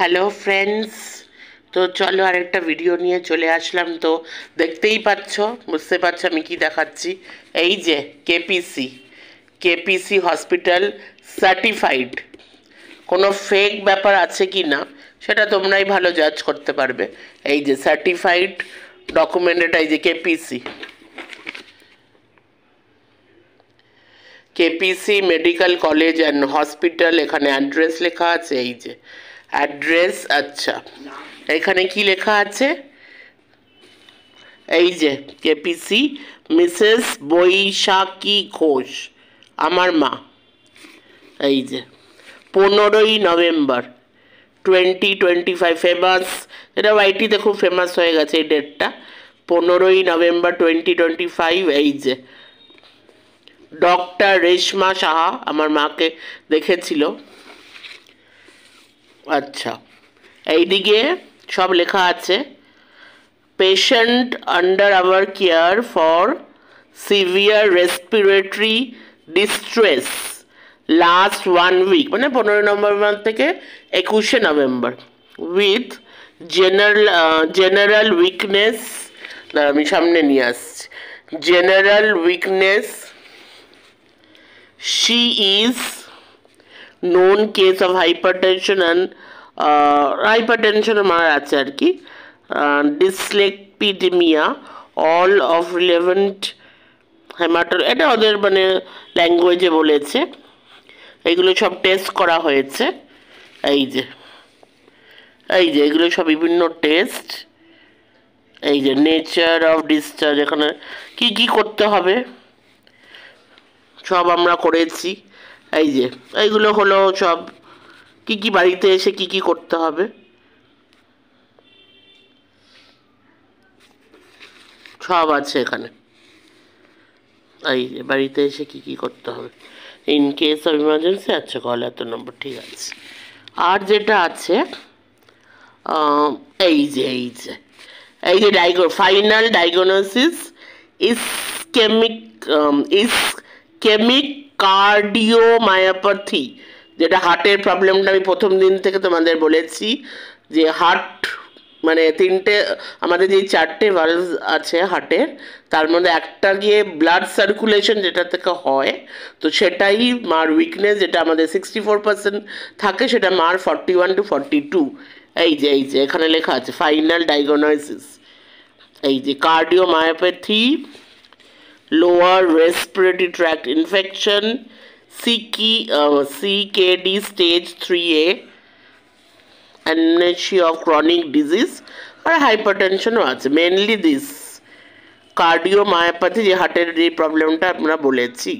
Hello friends, তো চলো আরেকটা ভিডিও নিয়ে চলে আসলাম। তো দেখতেই পাচ্ছ, বুঝতে পারছো আমি কি দেখাচ্ছি। এই যে কেপিসি কেপিসি হসপিটাল সার্টিফাইড। কোনো ফেক ব্যাপার আছে কি না সেটা তোমরাই ভালো জাজ করতে পারবে। এই যে সার্টিফাইড ডকুমেন্ট, এটা এই যে KPC medical college and hospital. এখানে অ্যাড্রেস লেখা আছে, এই যে অ্যাড্রেস। আচ্ছা, এখানে কি লেখা আছে? এই যে কেপিসি মিসেস বৈশাখী ঘোষ, আমার মা। এই যে 15ই নভেম্বর 2025, ফেমাস, এটা ওয়াইটিতে খুব ফেমাস হয়ে গেছে এই ডেটটা। 15ই নভেম্বর 2025। এই যে ডক্টর রেশমা সাহা আমার মাকে দেখেছিল। আচ্ছা, এইদিকে সব লেখা আছে, patient under our care for severe respiratory distress last 1 week, মানে 15 নভেম্বর থেকে 21শে নভেম্বর, উইথ জেনারেল উইকনেস। আমি সামনে নিয়ে আসছি। General weakness, she is known case of hypertension and hypertension মারা আছে আর কি, dyslipidemia, all of relevant এটা ওদের মানে ল্যাঙ্গুয়েজে বলেছে। এইগুলো সব টেস্ট করা হয়েছে। এই যে এগুলো সব বিভিন্ন টেস্ট। এই যে নেচার অফ ডিসচার্জ, এখানে কি কি করতে হবে সব আমরা করেছি। এই যে এইগুলো হলো সব কি কি, বাড়িতে এসে কি কি করতে হবে সব আছে এখানে। এই যে বাড়িতে এসে কি কি করতে হবে ইন কেস অফ ইমার্জেন্সি। আচ্ছা, কল এত নম্বর, ঠিক আছে। আর যেটা আছে এই যে ফাইনাল ডায়াগনোসিস ইসকেমিক কার্ডিওমায়োপ্যাথি, যেটা হার্টের প্রবলেমটা আমি প্রথম দিন থেকে তোমাদের বলেছি যে হার্ট মানে আমাদের যে 4টে ভালভ আছে হার্টের, তার মধ্যে একটা গিয়ে ব্লাড সার্কুলেশন যেটা থেকে হয়, তো সেটাই মার উইকনেস, যেটা আমাদের 64% থাকে, সেটা মার 41 to 42। এই যে এখানে লেখা আছে ফাইনাল ডায়াগনোসিস। এই যে cardiomyopathy, lower respiratory tract infection, CKD stage 3A, amnesia of chronic disease, আর হাইপারটেনশনও আছে। মেনলি দিস কার্ডিওমায়োপ্যাথি, যে হার্টের যে প্রবলেমটা আমরা বলেছি,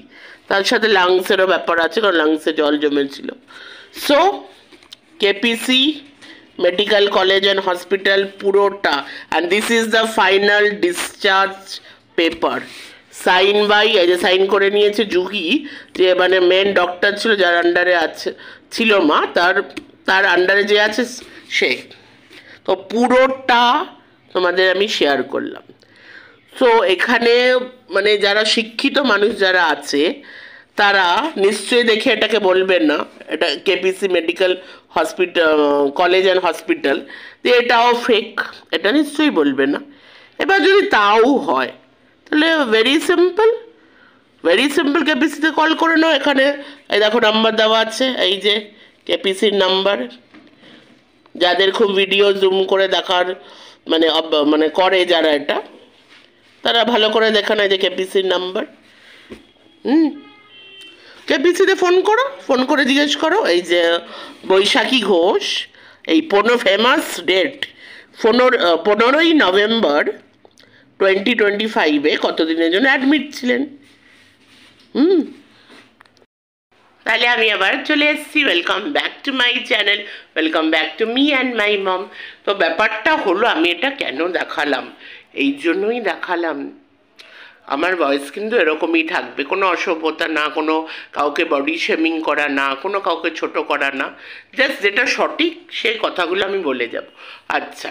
তার সাথে লাংসেরও ব্যাপার আছে, কারণ লাংসে জল জমেছিল। So KPC medical college and hospital পুরোটা, and this is the final discharge paper, sign by, এই যে সাইন করে নিয়েছে জুহি, যে মানে মেন ডক্টর ছিল, যার আন্ডারে ছিল মা, তার আন্ডারে যে আছে সে। তো পুরোটা তোমাদের আমি শেয়ার করলাম। তো এখানে মানে যারা শিক্ষিত মানুষ যারা আছে, তারা নিশ্চয়ই দেখে এটাকে বলবেন না, এটা KPC medical college and hospital, যে এটাও ফেক, এটা নিশ্চয়ই বলবে না। এবার যদি তাও হয়, তাহলে ভেরি সিম্পল কেপিসিতে কল করে নাও। এখানে এই দেখো নাম্বার দেওয়া আছে, এই যে কেপিসির নাম্বার। যাদের খুব ভিডিও জুম করে দেখার মানে করে যারা, এটা তারা ভালো করে দেখে না, যে কেপিসির নাম্বার। কেপিসিতে ফোন করে জিজ্ঞেস করো। এই যে বৈশাখী ঘোষ, এই ফেমাস ডেট 15ই নভেম্বর 2025 কতদিনের জন্য অ্যাডমিট ছিলেন। তাহলে আমি আবার চলে এসেছি। Welcome back to my channel, welcome back to me and my mom. তো ব্যাপারটা হলো, আমি এটা কেন দেখালাম, এই জন্যই দেখালাম, আমার ভয়েস কিন্তু এরকমই থাকবে, কোনো অসভ্যতা না, কোনো কাউকে বডি শেমিং করা না, কোনো কাউকে ছোট করা না, জাস্ট যেটা সঠিক সেই কথাগুলো আমি বলে যাব। আচ্ছা,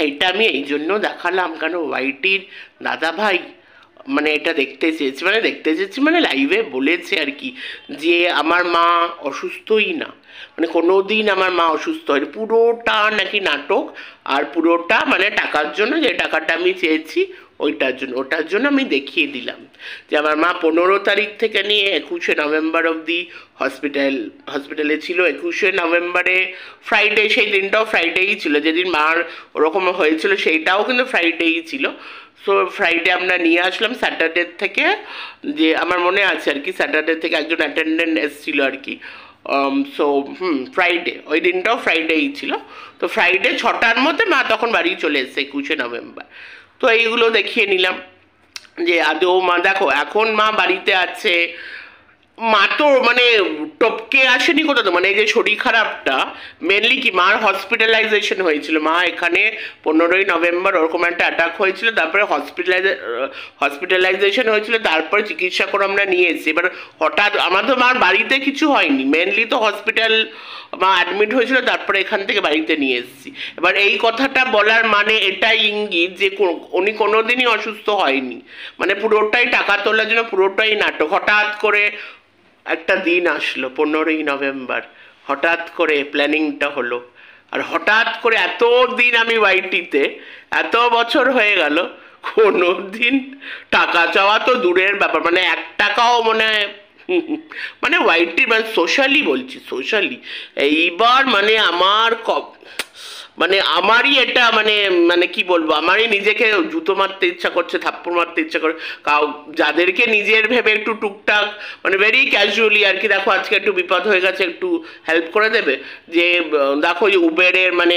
এইটা আমি এই জন্য দেখালাম, কেন ওয়াইটির দাদা ভাই মানে এটা দেখতে চেয়েছি মানে লাইভে বলেছে আর কি, যে আমার মা অসুস্থই না, মানে কোনো দিন আমার মা অসুস্থ হয়নি, পুরোটা নাকি নাটক, আর পুরোটা মানে টাকার জন্য, যে টাকাটা আমি চেয়েছি ওটার জন্য আমি দেখিয়ে দিলাম যে আমার মা 15 তারিখ থেকে নিয়ে 21শে নভেম্বর অবধি হসপিটালে ছিল। 21শে নভেম্বরে ফ্রাইডে, সেই দিনটাও ফ্রাইডেই ছিল, যেদিন মার ওরকম হয়েছিল সেইটাও কিন্তু ফ্রাইডেই ছিল। সো ফ্রাইডে আমরা নিয়ে আসলাম স্যাটারডে থেকে, যে আমার মনে আছে আর কি, স্যাটারডে থেকে একজন অ্যাটেন্ডেন্ট এসেছিলো আর কি। সো ফ্রাইডে, ওই দিনটাও ফ্রাইডেই ছিল। তো ফ্রাইডে 6টার মধ্যে মা তখন বাড়ি চলে এসেছে 21শে নভেম্বর। তো এইগুলো দেখিয়ে নিলাম যে আদৌ মা, দেখো এখন মা বাড়িতে আছে, মা তো মানে টপকে আসেনি কোথাও, তো মানে এই যে শরীর খারাপটা মেনলি কি মার হসপিটালাইজেশন হয়েছিল, মা এখানে 15ই নভেম্বর ওরকম একটা অ্যাটাক হয়েছিল, তারপরে হসপিটালাইজেশন হয়েছিল, তারপরে চিকিৎসা করে আমরা নিয়ে এসেছি। এবার হঠাৎ আমাদের মার বাড়িতে কিছু হয়নি, মেনলি তো হসপিটাল মা অ্যাডমিট হয়েছিল, তারপরে এখান থেকে বাড়িতে নিয়ে এসেছি। এবার এই কথাটা বলার মানে এটাই ইঙ্গিত যে উনি কোনোদিনই অসুস্থ হয়নি, মানে পুরোটাই টাকা তোলার জন্য, পুরোটাই নাটক। হঠাৎ করে একটা দিন আসলো 15ই নভেম্বর, হঠাৎ করে প্ল্যানিংটা হলো, আর হঠাৎ করে এত দিন আমি ওয়াইটিতে, এত বছর হয়ে গেল, কোনো দিন টাকা চাওয়া তো দূরের ব্যাপার, মানে 1 টাকাও মনে হয় মানে ওয়াইটি, মানে সোশ্যালি বলছি, সোশ্যালি এইবার মানে মানে আমারই এটা মানে মানে কি বলবো, আমারই নিজেকে জুতো মারতে ইচ্ছা করছে, থাপ্পড় মারতে ইচ্ছা করে, যাদেরকে নিজের ভেবে একটু টুকটাক মানে ভেরি ক্যাজুয়ালি আর কি, দেখো আজকে একটু বিপদ হয়ে গেছে, একটু হেল্প করে দেবে, যে দেখো যে উবেরের মানে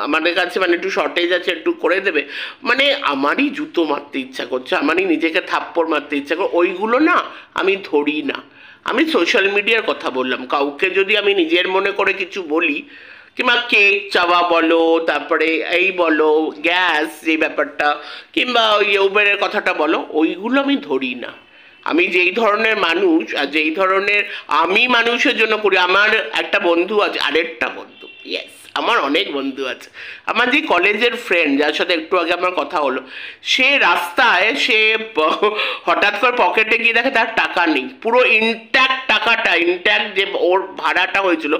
আমাদের কাছে মানে একটু শর্টেজ আছে, একটু করে দেবে, মানে আমারই জুতো মারতে ইচ্ছা করছে, আমারই নিজেকে থাপ্পড় মারতে ইচ্ছা করে, ওইগুলো না আমি ধরি না। আমি সোশ্যাল মিডিয়ার কথা বললাম, কাউকে যদি আমি নিজের মনে করে কিছু বলি, কিংবা কেক চাওয়া বলো, তারপরে এই বলো গ্যাস যে ব্যাপারটা, কিংবা ওই উবেরের কথাটা বলো, ওইগুলো আমি ধরি না। আমি যেই ধরনের মানুষ আর যেই ধরনের আমি মানুষের জন্য করি, আমার একটা বন্ধু আছে, আরেকটা বন্ধু, ইয়েস আমার অনেক বন্ধু আছে, আমার যে কলেজের ফ্রেন্ড যার সাথে একটু আগে আমার কথা হলো, সে রাস্তায় সে হঠাৎ করে পকেটে গিয়ে দেখে তার টাকা নেই, পুরো ইনট্যাক্ট টাকাটা, ইনট্যাক্ট যে ওর ভাড়াটা হয়েছিল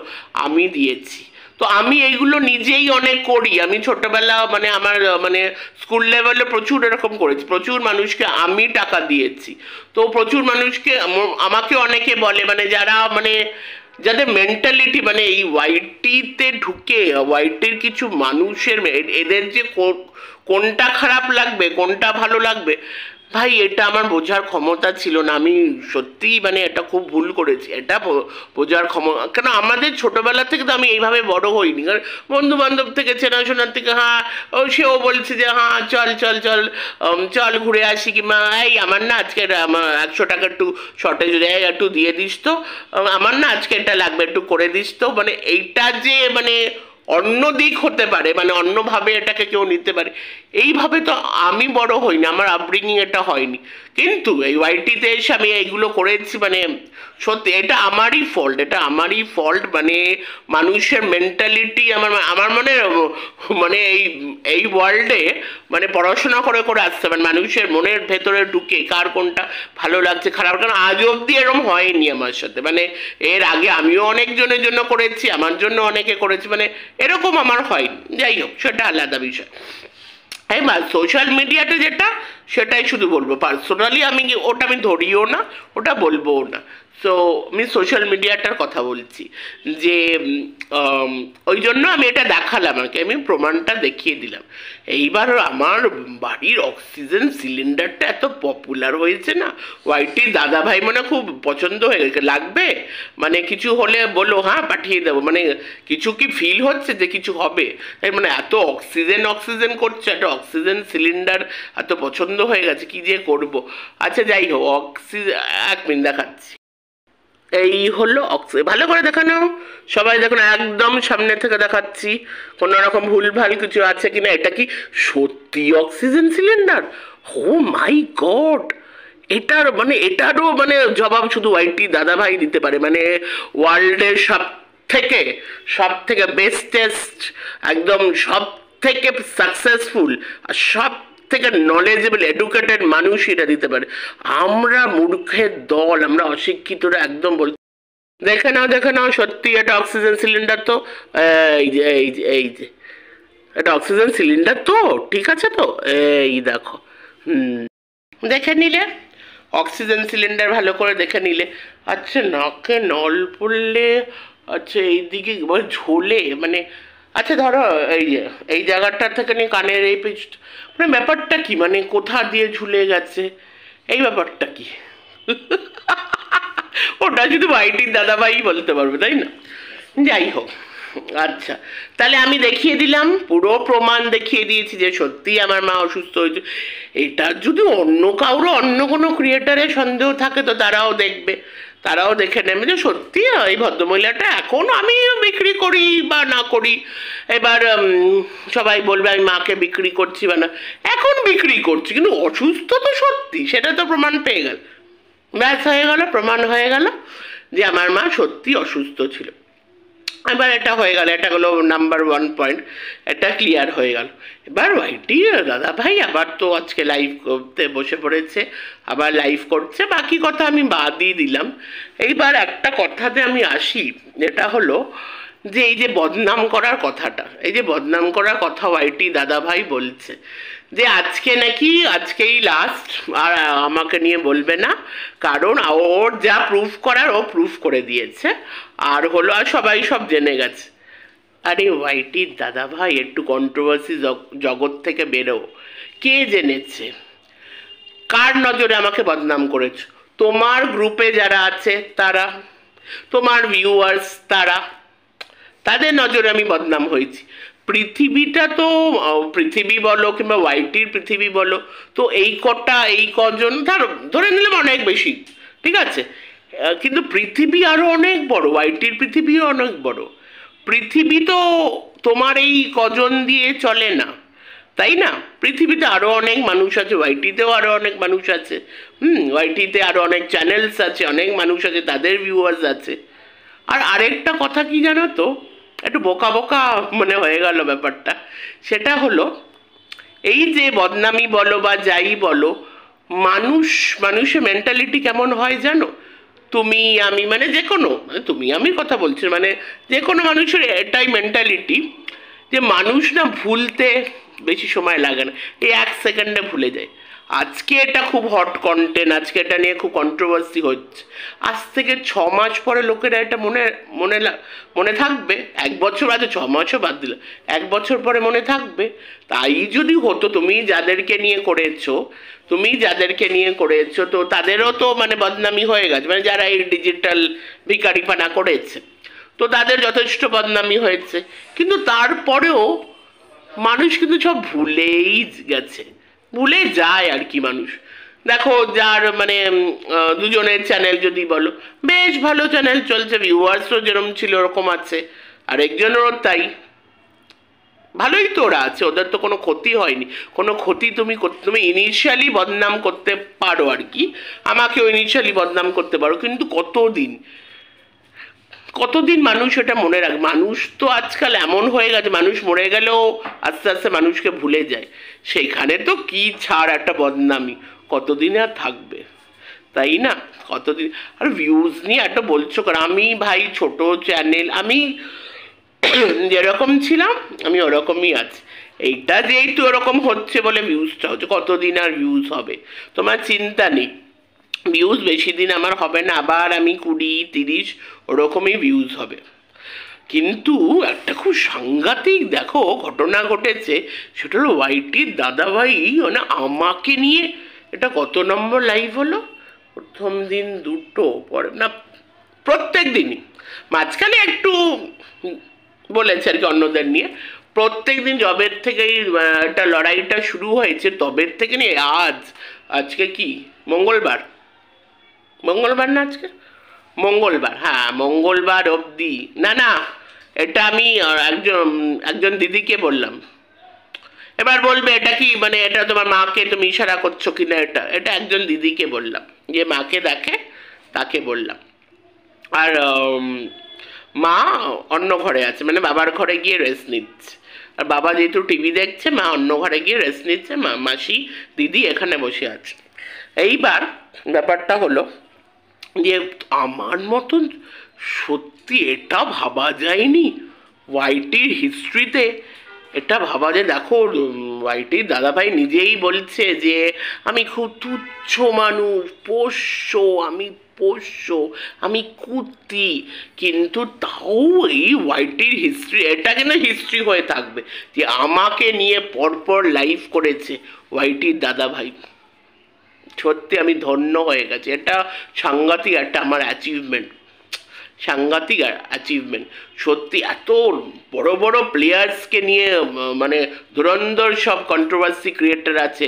আমি দিয়েছি। তো আমি এইগুলো নিজেই অনেক করি, আমি ছোটবেলা মানে আমার মানে স্কুল লেভেলে প্রচুর এরকম করেছি, প্রচুর মানুষকে আমি টাকা দিয়েছি। তো প্রচুর মানুষকে আমাকে অনেকে বলে, মানে যারা মানে যাদের মেন্টালিটি মানে এই ওয়াইটিতে ঢুকে, ওয়াইটির কিছু মানুষের এদের যে কোনটা খারাপ লাগবে কোনটা ভালো লাগবে, ভাই এটা আমার বোঝার ক্ষমতা ছিল না। আমি সত্যিই মানে এটা খুব ভুল করেছি, এটা বোঝার ক্ষমতা, কেন আমাদের ছোটবেলা থেকে তো আমি এইভাবে বড় হইনি, কারণ বন্ধু বান্ধব থেকে চেনাশোনার থেকে হ্যাঁ সেও বলছে যে হ্যাঁ চল চল চল চল ঘুরে আসি, কিংবা এই আমার না আজকে আমার 100 টাকা একটু শর্টেজ, একটু দিয়ে দিস তো, আমার না আজকে এটা লাগবে একটু করে দিস তো, মানে এইটা যে মানে অন্য দিক হতে পারে, মানে অন্যভাবে এটাকে কেউ নিতে পারে, এইভাবে তো আমি বড় হইনি, আমার আপব্রিঙ্গিং এটা হয়নি। কিন্তু এই ওয়াইটিতে এসে আমি এইগুলো করেছি, মানে সত্যি এটা আমারই ফল্ট, এটা আমারই ফল্ট, মানে মানুষের মেন্টালিটি আমার আমার মানে মানে এই ওয়ার্ল্ডে মানে পড়াশোনা করে করে আসছে, মানে মানুষের মনের ভেতরে ঢুকে কার কোনটা ভালো লাগছে খারাপ, কারণ আজ অবধি এরকম হয়নি আমার সাথে, মানে এর আগে আমিও অনেকজনের জন্য করেছি, আমার জন্য অনেকে করেছি, মানে এরকম আমার হয়নি। যাই হোক সেটা আলাদা বিষয়। এবার সোশ্যাল মিডিয়াতে যেটা সেটাই শুধু বলবো, পার্সোনালি আমি ওটা আমি ধরিও না, ওটা বলবোও না। সো আমি সোশ্যাল মিডিয়াটার কথা বলছি, যে ওই জন্য আমি এটা দেখালাম, আমি প্রমাণটা দেখিয়ে দিলাম। এইবার আমার বাড়ির অক্সিজেন সিলিন্ডারটা এত পপুলার হয়েছে না, ওয়াইটির দাদা ভাই মানে খুব পছন্দ হয়ে গেছে, লাগবে মানে কিছু হলে বলো, হ্যাঁ পাঠিয়ে দেবো, মানে কিছু কি ফিল হচ্ছে যে কিছু হবে, তাই মানে এত অক্সিজেন করছে, একটা অক্সিজেন সিলিন্ডার এত পছন্দ হয়ে গেছে, কি যে করব। আচ্ছা যাই হোক, অক্সিজেন 1 মিনিট দেখাচ্ছি, এই হলো অক্সিজেন, ভালো করে দেখানো সবাই দেখুন, একদম সামনে থেকে দেখাচ্ছি, কোনো রকম ভুলভাল কিছু আছে কিনা। এটা কি সত্যি অক্সিজেন সিলিন্ডার? ও মাই গড, এটার মানে এটারও মানে জবাব শুধু ওয়াইটি দাদা ভাই দিতে পারে, মানে ওয়ার্ল্ডের সব থেকে বেস্টেস্ট, একদম সব থেকে সাকসেসফুল আর সব থেকে নলেজেবল এডুকেটেড মানুষ এটা দিতে পারে। আমরা মূর্খের দল, আমরা অশিক্ষিতরা একদম বল। দেখে নাও সত্যি এটা অক্সিজেন সিলিন্ডার তো, এই যে এটা অক্সিজেন সিলিন্ডার তো, ঠিক আছে তো, এই দেখো। দেখে নিলে অক্সিজেন সিলিন্ডার ভালো করে দেখে নিলে। আচ্ছা নাকে নল পড়লে, আচ্ছা এইদিকে ঝোলে মানে, আচ্ছা ধরো এই যে এই জায়গাটা থেকে নিয়ে কানের এই পিছ, মানে ব্যাপারটা কি, মানে কোথা দিয়ে ঝুলে গেছে, এই ব্যাপারটা কি? ওটা শুধু ভাইটির দাদাভাই বলতে পারবে, তাই না? যাই হোক, আচ্ছা তাহলে আমি দেখিয়ে দিলাম, পুরো প্রমাণ দেখিয়ে দিয়েছি যে সত্যি আমার মা অসুস্থ হয়েছে। এটা যদি অন্য কারো, অন্য কোনো ক্রিয়েটারের সন্দেহ থাকে তো তারাও দেখবে, তারাও দেখে নেবে যে সত্যি এই ভদ্রমহিলাটা, এখন আমি বিক্রি করি বা না করি, এবার সবাই বলবে আমি মাকে বিক্রি করছি বা না, এখন বিক্রি করছি কিন্তু অসুস্থ তো সত্যি, সেটা তো প্রমাণ পেয়ে গেল, ব্যাস হয়ে গেল, প্রমাণ হয়ে গেল যে আমার মা সত্যি অসুস্থ ছিল। এবার এটা হয়ে গেল, এটা হলো নাম্বার 1 পয়েন্ট, এটা ক্লিয়ার হয়ে গেল। এবার ওয়াইটি দাদা ভাই আবার তো আজকে লাইভ করতে বসে পড়েছে, আবার লাইভ করছে, বাকি কথা আমি বাদই দিলাম। এইবার একটা কথাতে আমি আসি, যেটা হলো যে এই যে বদনাম করার কথাটা, এই যে বদনাম করার কথা ওয়াইটি দাদা ভাই বলছে যে আজকে নাকি আজকেই লাস্ট, আর আমাকে নিয়ে বলবে না, কারণ ওর যা প্রুফ করার ও প্রুফ করে দিয়েছে, আর হলো আর সবাই সব জেনে গেছে। আরে ওয়াইটির দাদা ভাই একটু কন্ট্রোভার্সি জগৎ থেকে বেরো, কে জেনেছে, কার নজরে আমাকে বদনাম করেছ? তোমার গ্রুপে যারা আছে তারা, তোমার ভিউয়ার্স তারা, তাদের নজরে আমি বদনাম হয়েছি। পৃথিবীটা তো, পৃথিবী বলো কিংবা ওয়াইটির পৃথিবী বলো, তো এই কটা এই কজন ধরে নিলাম অনেক বেশি, ঠিক আছে, কিন্তু পৃথিবী আরো অনেক বড়, ওয়াইটির পৃথিবীও অনেক বড়। পৃথিবী তো তোমার এই কজন দিয়ে চলে না, তাই না? পৃথিবীতে আরো অনেক মানুষ আছে, ওয়াইটিতেও আরো অনেক মানুষ আছে, ওয়াইটিতে আরো অনেক চ্যানেলস আছে, অনেক মানুষ আছে, তাদের ভিউয়ার্স আছে। আর আরেকটা কথা কি জানো তো, একটু বোকা বোকা মানে হয়ে গেল ব্যাপারটা, সেটা হলো এই যে বদনামি বলো বা যাই বলো, মানুষের মেন্টালিটি কেমন হয় জানো? তুমি আমি মানে যে কোনো, তুমি আমি কথা বলছি, মানে যে কোনো মানুষের এটাই মেন্টালিটি যে মানুষ না ভুলতে বেশি সময় লাগে না, এই 1 সেকেন্ডে ভুলে যায়। আজকে এটা খুব হট কন্টেন্ট, আজকে এটা নিয়ে খুব কন্ট্রোভার্সি হচ্ছে, আজ থেকে 6 মাস পরে লোকেরা এটা মনে মনে মনে থাকবে। 1 বছর আছে, 6 মাসও বাদ দিল, 1 বছর পরে মনে থাকবে। তাই যদি হতো, তুমি যাদেরকে নিয়ে করেছো, তো তাদেরও তো মানে বদনামি হয়ে গেছে, মানে যারা এই ডিজিটাল ভিখারিপানা করেছে, তো তাদের যথেষ্ট বদনামি হয়েছে, কিন্তু তারপরেও মানুষ কিন্তু সব ভুলেই গেছে, ভুলে যায় আর কি মানুষ। দেখো যার মানে দুজনের চ্যানেল যদি বলো, বেশ ভালো চ্যানেল চলছে, ভিউয়ার্সও যেরকম ছিল ওরকম আছে, আর একজনেরও তাই, ভালোই তো ওরা আছে, ওদের তো কোনো ক্ষতি হয়নি। কোনো ক্ষতি তুমি ইনিশিয়ালি বদনাম করতে পারো আর কি, আমাকেও ইনিশিয়ালি বদনাম করতে পারো, কিন্তু কতদিন মানুষ এটা মনে রাখবে? মানুষ তো আজকাল এমন হয়ে গেছে, মানুষ মরে গেলেও আস্তে আস্তে মানুষকে ভুলে যায়, সেইখানে তো কি ছাড় একটা বদনামি, কতদিন আর থাকবে, তাই না? কতদিন আর ভিউজ নিয়ে একটা বলছো কারণ আমি ভাই ছোট চ্যানেল, আমি যেরকম ছিলাম আমি ওরকমই আছি, এইটা যেহেতু ওরকম হচ্ছে বলে ভিউজটা হচ্ছে, কতদিন আর ভিউজ হবে তোমার চিন্তা নেই, ভিউজ বেশি দিন আমার হবে না, আবার আমি 20-30 ওরকমই ভিউজ হবে। কিন্তু একটা খুব সাংঘাতিক দেখো ঘটনা ঘটেছে, সেটা হলো ওয়াইটির দাদাভাই মানে আমাকে নিয়ে, এটা কত নম্বর লাইভ হলো, প্রথম দিন দুটো, পরে না প্রত্যেক দিনই, মাঝখানে একটু বলেছে আর কি অন্যদের নিয়ে, প্রত্যেক দিন জবের থেকেই একটা লড়াইটা শুরু হয়েছে, তবের থেকে নিয়ে আজকে কি মঙ্গলবার, মঙ্গলবার না আজকে, মঙ্গলবার, হ্যাঁ মঙ্গলবার অবধি, না এটা আমি একজন দিদিকে বললাম। এবার বলবে এটা কি মানে এটা তোমার মাকে তুমি ইশারা করছো কিনা, এটা একজন দিদিকে বললাম, যে মাকে দেখে তাকে বললাম। আর মা অন্য ঘরে আছে, মানে বাবার ঘরে গিয়ে রেস্ট নিচ্ছে, আর বাবা যেহেতু টিভি দেখছে, মা অন্য ঘরে গিয়ে রেস্ট নিচ্ছে, মাসি দিদি এখানে বসে আছে। এইবার ব্যাপারটা হলো যে আমার মতন সত্যি এটা ভাবা যায়নি ওয়াইটির হিস্ট্রিতে, এটা ভাবা যায়। দেখো ওয়াইটির দাদাভাই নিজেই বলছে যে আমি খুব তুচ্ছ মানুষ, পোষ্য, আমি পোষ্য, আমি কুত্তি, কিন্তু তাও এই ওয়াইটির হিস্ট্রি, এটা কেন হিস্ট্রি হয়ে থাকবে যে আমাকে নিয়ে পরপর লাইভ করেছে ওয়াইটির দাদাভাই। সত্যি আমি ধন্য হয়ে গেছি, এটা সাংঘাতিক একটা আমার অ্যাচিভমেন্ট, সাংঘাতিক অ্যাচিভমেন্ট। সত্যি এত বড় বড় প্লেয়ার্সকে নিয়ে মানে ধুরন্ধর সব কন্ট্রোভার্সি ক্রিয়েটার আছে,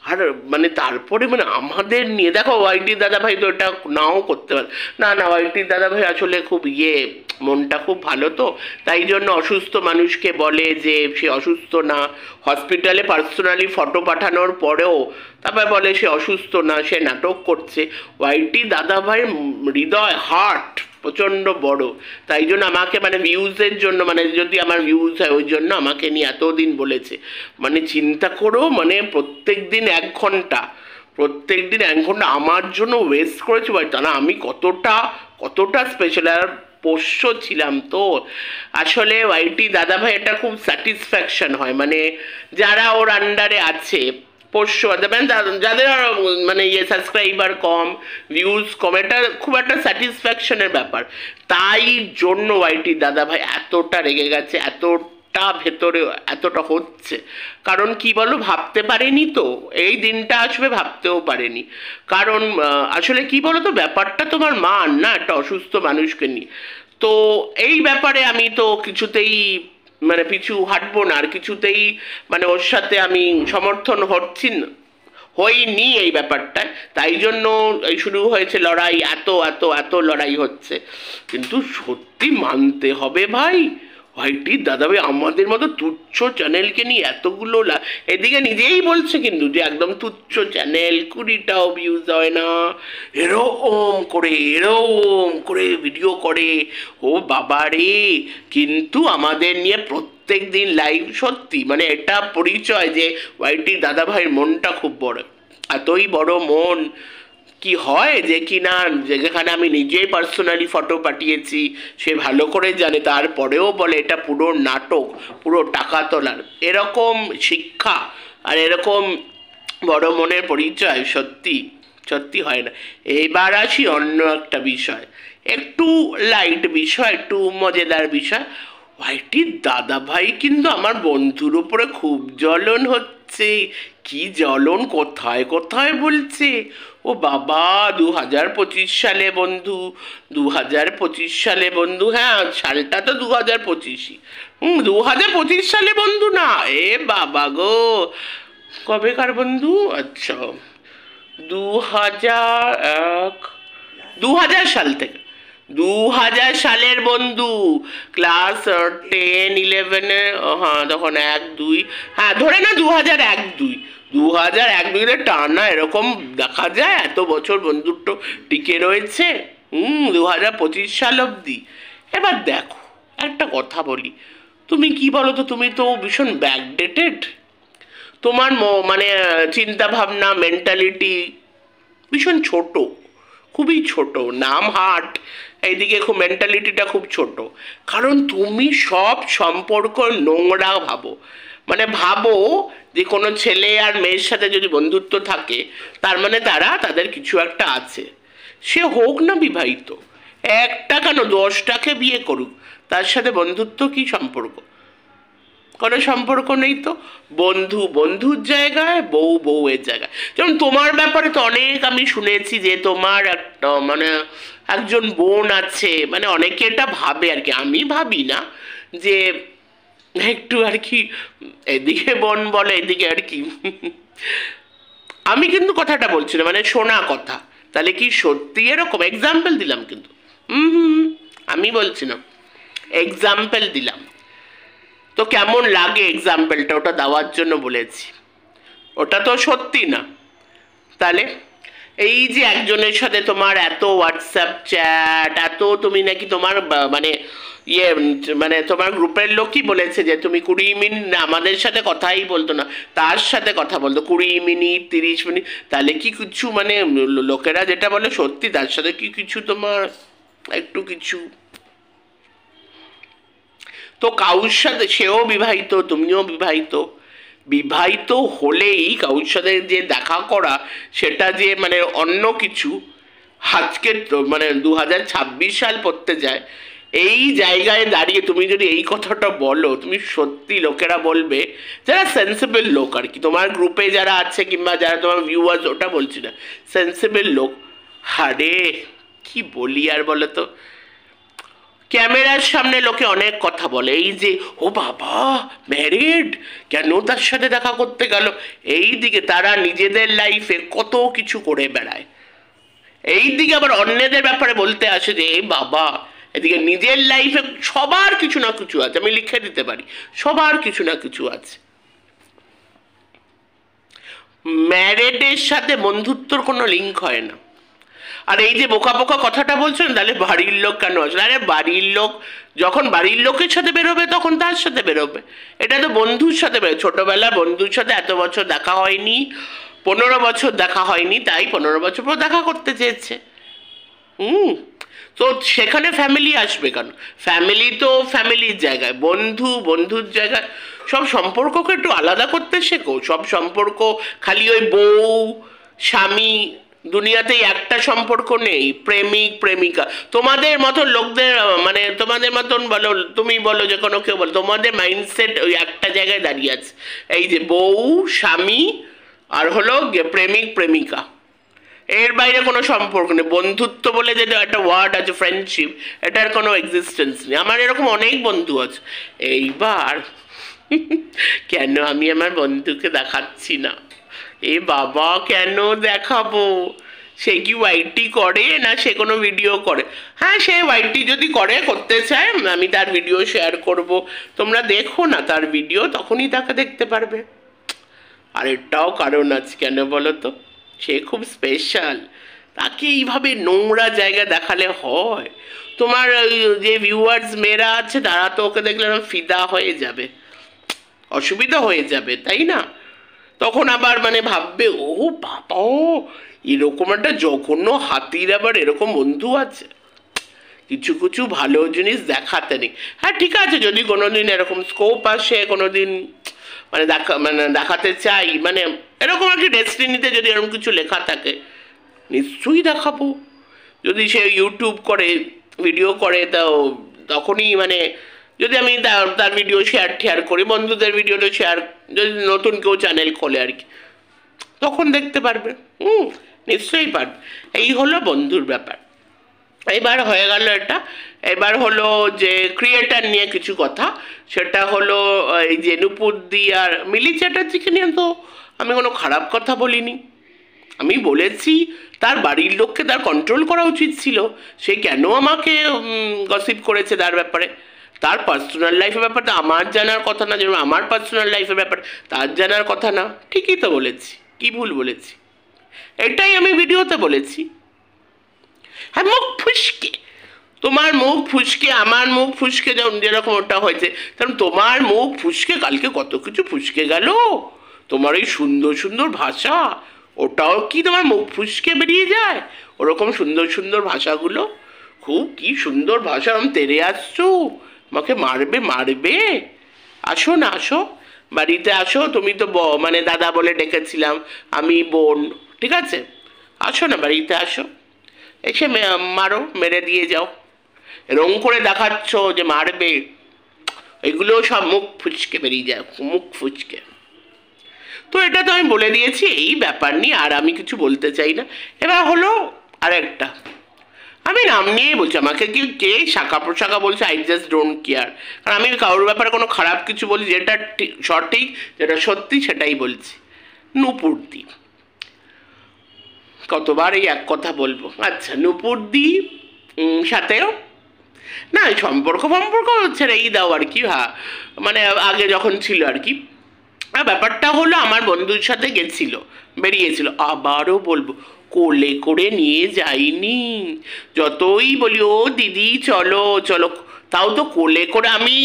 আর মানে তারপরে মানে আমাদের নিয়ে দেখো ওয়াইটি দাদাভাই তো এটা নাও করতে পারে না। না, ওয়াইটি দাদাভাই আসলে খুব মনটা খুব ভালো, তো তাই জন্য অসুস্থ মানুষকে বলে যে সে অসুস্থ না, হসপিটালে পার্সোনালি ফটো পাঠানোর পরেও তারপরে বলে সে অসুস্থ না, সে নাটক করছে। ওয়াইটি দাদাভাইয়ের হৃদয়, হার্ট প্রচণ্ড বড়, তাই জন্য আমাকে মানে ভিউজের জন্য, মানে যদি আমার ভিউজ হয় ওই জন্য আমাকে নিয়ে এতদিন বলেছে। মানে চিন্তা করো, মানে প্রত্যেক দিন 1 ঘন্টা, প্রত্যেক দিন 1 ঘন্টা আমার জন্য ওয়েস্ট করেছে ভাই, তা না আমি কতটা স্পেশাল আর পোষ্য ছিলাম। তো আসলে ওয়াইটি দাদাভাই এটা খুব স্যাটিসফ্যাকশন হয়, মানে যারা ওর আন্ডারে আছে পোষ্য, যাদের মানে সাবস্ক্রাইবার কম, ভিউজ কম, এটা খুব একটা স্যাটিসফ্যাকশনের ব্যাপার। তাই জন্য ওয়াইটি দাদাভাই এতটা রেগে গেছে, এতটা ভেতরে এতটা হচ্ছে। কারণ কি বলো, ভাবতে পারেনি তো এই দিনটা আসবে, ভাবতেও পারেনি। কারণ আসলে কি বলো তো, ব্যাপারটা তোমার মান না, একটা অসুস্থ মানুষকে নিয়ে। তো এই ব্যাপারে আমি তো কিছুতেই মানে পিছু হাঁটবো না, আর কিছুতেই মানে ওর সাথে আমি সমর্থন হইনি এই ব্যাপারটায়। তাই জন্য এই শুরু হয়েছে লড়াই, এত লড়াই হচ্ছে। কিন্তু সত্যি মানতে হবে ভাই, ওয়াইটি দাদাভাই আমাদের মতো তুচ্ছ চ্যানেলকে নিয়ে এতগুলো এদিকে নিজেই বলছে কিন্তু যে একদম তুচ্ছ চ্যানেল, 20টাও ভিউজ হয় না, এরকম করে ভিডিও করে, ও বাবা রে। কিন্তু আমাদের নিয়ে প্রত্যেক দিন লাইভ, সত্যি মানে এটা পরিচয় যে ওয়াইটি দাদাভাইয়ের মনটা খুব বড়। এতই বড় মন কি হয় যে কি না, যেখানে আমি নিজেই পার্সোনালি ফটো পাঠিয়েছি সে ভালো করে জানে, তারপরেও বলে এটা পুরো নাটক, পুরো টাকা তোলার। এরকম শিক্ষা আর এরকম বড় মনের পরিচয় সত্যি হয় না। এবার আসি অন্য একটা বিষয়, একটু লাইট বিষয়, একটু মজাদার বিষয়। ওয়াইটির দাদাভাই কিন্তু আমার বন্ধুর উপরে খুব জ্বলন হচ্ছে। কি জ্বলন, কোথায় বলছে। ও বাবা, 2025 সালে বন্ধু, 2025 সালে বন্ধু, হ্যাঁ সালটা তো 2025ই, 2025 সালে বন্ধু না, এ বাবা গো, কবেকার বন্ধু, আচ্ছা 2000 সাল থেকে, 2000 সালের বন্ধু, ক্লাস 10-11-এ, হ্যাঁ তখন 1-2, হ্যাঁ ধরে না 2001-2 টানা এরকম দেখা যায়, এত বছর বন্ধুত্ব টিকে রয়েছে 2025 সাল অবধি। এবার দেখো একটা কথা বলি, তুমি কি বলো তো, তুমি তো ভীষণ ব্যাকডেটেড, তোমার মানে চিন্তা ভাবনা, মেন্টালিটি ভীষণ ছোট, খুবই ছোট, নাম হাট, এইদিকে খুব মেন্টালিটিটা খুব ছোট। কারণ তুমি সব সম্পর্ক নোংরা ভাবো, মানে ভাবো যে কোনো ছেলে আর মেয়ের সাথে যদি বন্ধুত্ব থাকে তার মানে তাদের কিছু একটা আছে, সে হোক না বিবাহিত, একটা কেন 10টাকে বিয়ে করুক, তার সাথে বন্ধুত্ব কি সম্পর্ক, কোনো সম্পর্ক নেই তো। বন্ধুর জায়গায়, বউয়ের জায়গায়। যেমন তোমার ব্যাপারে তো অনেক আমি শুনেছি যে তোমার একটা মানে একজন বোন আছে, মানে অনেকে এটা ভাবে আর কি, আমি ভাবি না, যে একটু আর কি এদিকে বোন বলে এদিকে আর কি আমি কিন্তু কথাটা বলছি না, মানে শোনা কথা। তাহলে কি সত্যি এরকম? এক্সাম্পল দিলাম কিন্তু, আমি বলছি না, এক্সাম্পল দিলাম। তো কেমন লাগে এক্সাম্পলটা, ওটা দেওয়ার জন্য বলেছি, ওটা তো সত্যি না। তাহলে এই যে একজনের সাথে তোমার এত হোয়াটসঅ্যাপ চ্যাট, এত তুমি নাকি তোমার মানে ইয়ে মানে তোমার গ্রুপের লোকই বলেছে যে তুমি 20 মিনিট আমাদের সাথে কথাই বলতো না, তার সাথে কথা বলতো 20 মিনিট 30 মিনিট। তাহলে কি কিছু মানে লোকেরা যেটা বলে সত্যি, তার সাথে কি কিছু তোমার একটু কিছু তো কাউর সাথে, সেও বিবাহিত তুমিও বিবাহিত, বিবাহিত হলেই কাউর সাথে যে দেখা করা সেটা যে মানে অন্য কিছু। আজকে তো মানে 2026 সাল পড়তে যায়, এই জায়গায় দাঁড়িয়ে তুমি যদি এই কথাটা বলো, তুমি সত্যি লোকেরা বলবে, যারা সেন্সিবল লোক আর কি, তোমার গ্রুপে যারা আছে কিংবা যারা তোমার ভিউয়ার্স, ওটা বলছি না, সেন্সিবল লোক, হারে কি বলি আর বলো তো। ক্যামেরার সামনে লোকে অনেক কথা বলে, এই যে ও বাবা ম্যারিড, কেন তার সাথে দেখা করতে গেল, এই দিকে তারা নিজেদের লাইফে কত কিছু করে বেড়ায়, এই দিকে আবার অন্যদের ব্যাপারে বলতে আসে যে এ বাবা, এদিকে নিজের লাইফে সবার কিছু না কিছু আছে, আমি লিখে দিতে পারি সবার কিছু না কিছু আছে। ম্যারেডের সাথে বন্ধুত্বর কোনো লিঙ্ক হয় না। আর এই যে বোকা বোকা কথাটা বলছেন, তাহলে বাড়ির লোক কেন আসলে? আরে বাড়ির লোক যখন বাড়ির লোকের সাথে বেরোবে তখন তার সাথে বেরোবে, এটা তো বন্ধুর সাথে বেরোবে। ছোটবেলা বন্ধুর সাথে এত বছর দেখা হয়নি, 15 বছর দেখা হয়নি, তাই 15 বছর পর দেখা করতে চেয়েছে। হুম, তো সেখানে ফ্যামিলি আসবে কেন? ফ্যামিলি তো ফ্যামিলির জায়গায়, বন্ধু বন্ধুর জায়গায়। সব সম্পর্ককে একটু আলাদা করতে শেখো। সব সম্পর্ক খালি ওই বউ স্বামী, দুনিয়াতেই একটা সম্পর্ক নেই, প্রেমিক প্রেমিকা। তোমাদের মতন লোকদের মানে তোমাদের মতন বলো, তুমি বলো, যে কোনো কেউ বলো, তোমাদের মাইন্ডসেট ওই একটা জায়গায় দাঁড়িয়ে আছে, এই যে বউ স্বামী আর হলো প্রেমিক প্রেমিকা, এর বাইরে কোনো সম্পর্ক নেই। বন্ধুত্ব বলে যে একটা ওয়ার্ড আছে, ফ্রেন্ডশিপ, এটার কোনো এক্সিস্টেন্স নেই। আমার এরকম অনেক বন্ধু আছে। এইবার কেন আমি আমার বন্ধুকে দেখাচ্ছি না? এ বাবা কেন দেখাবো? সে কি ওয়াইটি করে না সে কোনো ভিডিও করে? হ্যাঁ, সে ওয়াইটি যদি করতে চায়, আমি তার ভিডিও শেয়ার করব, তোমরা দেখো না তার ভিডিও, তখনই তাকে দেখতে পারবে। আর এটাও কারণ আছে, কেন বলো তো? সে খুব স্পেশাল, তাকে এইভাবে নোংরা জায়গা দেখালে হয়? তোমার যে ভিউয়ার্স মেয়েরা আছে, তারা তো ওকে দেখলে ফিদা হয়ে যাবে, অসুবিধা হয়ে যাবে, তাই না? তখন আবার মানে ভাববে, ও বাবা এরকম একটা জঘন্য হাতির আবার এরকম বন্ধু আছে। কিছু কিছু ভালো জিনিস দেখাতে নেই। হ্যাঁ ঠিক আছে, যদি কোনোদিন এরকম স্কোপ আসে, কোনোদিন মানে দেখাতে চাই, মানে এরকম আর কি ডেস্টিনিতে যদি এরকম কিছু লেখা থাকে, নিশ্চয়ই দেখাবো। যদি সে ইউটিউব করে ভিডিও করে, তখনই মানে যদি আমি তার ভিডিও শেয়ার করি, বন্ধুদের ভিডিওটা শেয়ার, যদি নতুন কেউ চ্যানেল খোলে আর কি, তখন দেখতে পারবে। নিশ্চয়ই পারবে। এই হলো বন্ধুর ব্যাপার। এবার হয়ে গেল এটা। এবার হলো যে ক্রিয়েটার নিয়ে কিছু কথা, সেটা হলো এই যে নুপুরদি আর মিলি চ্যাটার্জিকে নিয়ে তো আমি কোনো খারাপ কথা বলিনি। আমি বলেছি তার বাড়ির লোককে তার কন্ট্রোল করা উচিত ছিল। সে কেন আমাকে গসিপ করেছে তার ব্যাপারে? তার পার্সোনাল লাইফের ব্যাপারটা আমার জানার কথা না, যেমন আমার পার্সোনাল লাইফের ব্যাপার তার জানার কথা না। ঠিকই তো বলেছি, কি ভুল বলেছি? এটাই আমি ভিডিওতে বলেছি। হ্যাঁ, মুখ ফুসকে, তোমার মুখ ফুসকে আমার মুখ ফুসকে যেরকম ওটা হয়েছে, কারণ তোমার মুখ ফুসকে কালকে কত কিছু ফুসকে গেল। তোমার এই সুন্দর সুন্দর ভাষা, ওটাও কি তোমার মুখ ফুসকে বেরিয়ে যায়? ওরকম সুন্দর সুন্দর ভাষাগুলো, খুব কি সুন্দর ভাষা। আমি তেরে আসছো, আমাকে মারবে মারবে। আসো না, আসো বাড়িতে আসো। তুমি তো মানে দাদা বলে ডেকেছিলাম, আমি বোন, ঠিক আছে? আসো না, বাড়িতে আসো, এসে মারো, মেরে দিয়ে যাও। এরকম করে দেখাচ্ছ যে মারবে, এগুলো সব মুখ ফুচকে বেরিয়ে যায়, মুখ ফুচকে। তো এটা তো আমি বলে দিয়েছি এই ব্যাপার নিয়ে, আর আমি কিছু বলতে চাই না। এবার হলো আরেকটা, আমি নাম নিয়েই বলছি, আমাকে কি কে শাখা প্রশাখা বলছে, আই জাস্ট ডোন্ট কেয়ার। কারণ আমি কারোর ব্যাপারে কোনো খারাপ কিছু বলি, যেটা সঠিক যেটা সত্যি সেটাই বলছি। নুপুরদি, কতবার এই এক কথা বলবো? আচ্ছা, নুপুরদি সাথেও না সম্পর্ক ছেড়েই দাও আর কি। হ্যাঁ, মানে আগে যখন ছিল আর কি। ব্যাপারটা হলো আমার বন্ধুর সাথে গেছিল, বেরিয়েছিল, আবারও বলবো কোলে করে নিয়ে যাইনি। যতই বলি ও দিদি চলো চলো, তাও তো কোলে করে আমি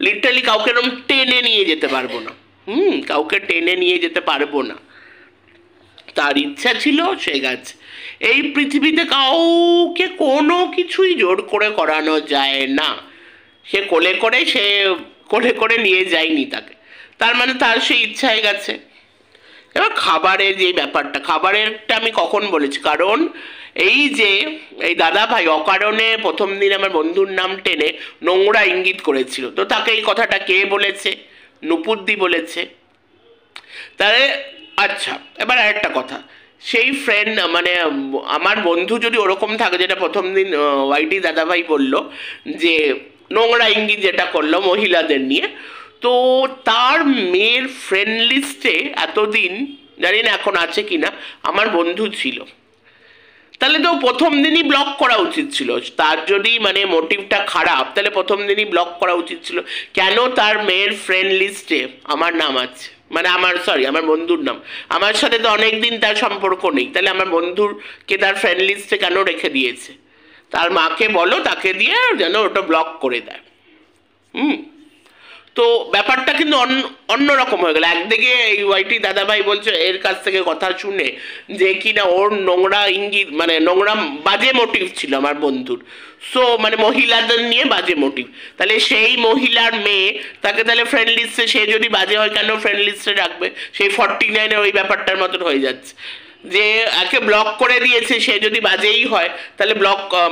লিটারালি কাউকে এরকম টেনে নিয়ে যেতে পারবো না। কাউকে টেনে নিয়ে যেতে পারবো না। তার ইচ্ছা ছিল, সে গেছে। এই পৃথিবীতে কাউকে কোনো কিছুই জোর করে করানো যায় না। সে কোলে করে নিয়ে যায়নি তাকে, তার মানে তার সেই ইচ্ছায় গেছে। এবার খাবারের যে ব্যাপারটা, খাবারেরটা আমি কখন বলেছি, কারণ এই দাদা ভাই অকারণে প্রথম দিন আমার বন্ধুর নাম টেনে নোংরা ইঙ্গিত করেছিল। তো তাকে এই কথাটা কে বলেছে? নুপুরদি বলেছে। তাহলে আচ্ছা, এবার আরেকটা কথা, সেই ফ্রেন্ড মানে আমার বন্ধু যদি ওরকম থাকে, যেটা প্রথম দিন ওয়াইটি দাদাভাই বলল যে নোংরা ইঙ্গিত যেটা করলো মহিলাদের নিয়ে, তো তার মেয়ের ফ্রেন্ড লিস্টে এতদিন, জানি না এখন আছে কিনা, আমার বন্ধু ছিল। তাহলে তো প্রথম দিনই ব্লক করা উচিত ছিল। তার যদি মানে মোটিভটা খারাপ, তাহলে প্রথম দিনই ব্লক করা উচিত ছিল। কেন তার মেয়ের ফ্রেন্ড লিস্টে আমার নাম আছে, মানে আমার বন্ধুর নাম? আমার সাথে তো অনেক দিন তার সম্পর্ক নেই, তাহলে আমার বন্ধুরকে তার ফ্রেন্ড লিস্টে কেন রেখে দিয়েছে? তার মাকে বলো, তাকে দিয়ে যেন ওটা ব্লক করে দেয়। তো ব্যাপারটা কিন্তু অন্যরকম হয়ে গেল। একদিকে এই ওয়াইটি দাদাভাই বলছে এর কাছ থেকে কথা শুনে যে কিনা ওর নোংরা ইঙ্গিত, মানে নোংরা বাজে মোটিভ ছিল আমার বন্ধুর। সো মানে মহিলাদের নিয়ে বাজে মোটিভ, তাহলে সেই মহিলার মেয়ে তাকে তাহলে ফ্রেন্ড লিস্টে, সে যদি বাজে হয় কেন ফ্রেন্ড লিস্টে রাখবে? সেই 49-এর ওই ব্যাপারটার মতন হয়ে যাচ্ছে যে একে ব্লক করে দিয়েছে, সে যদি বাজেই হয় তাহলে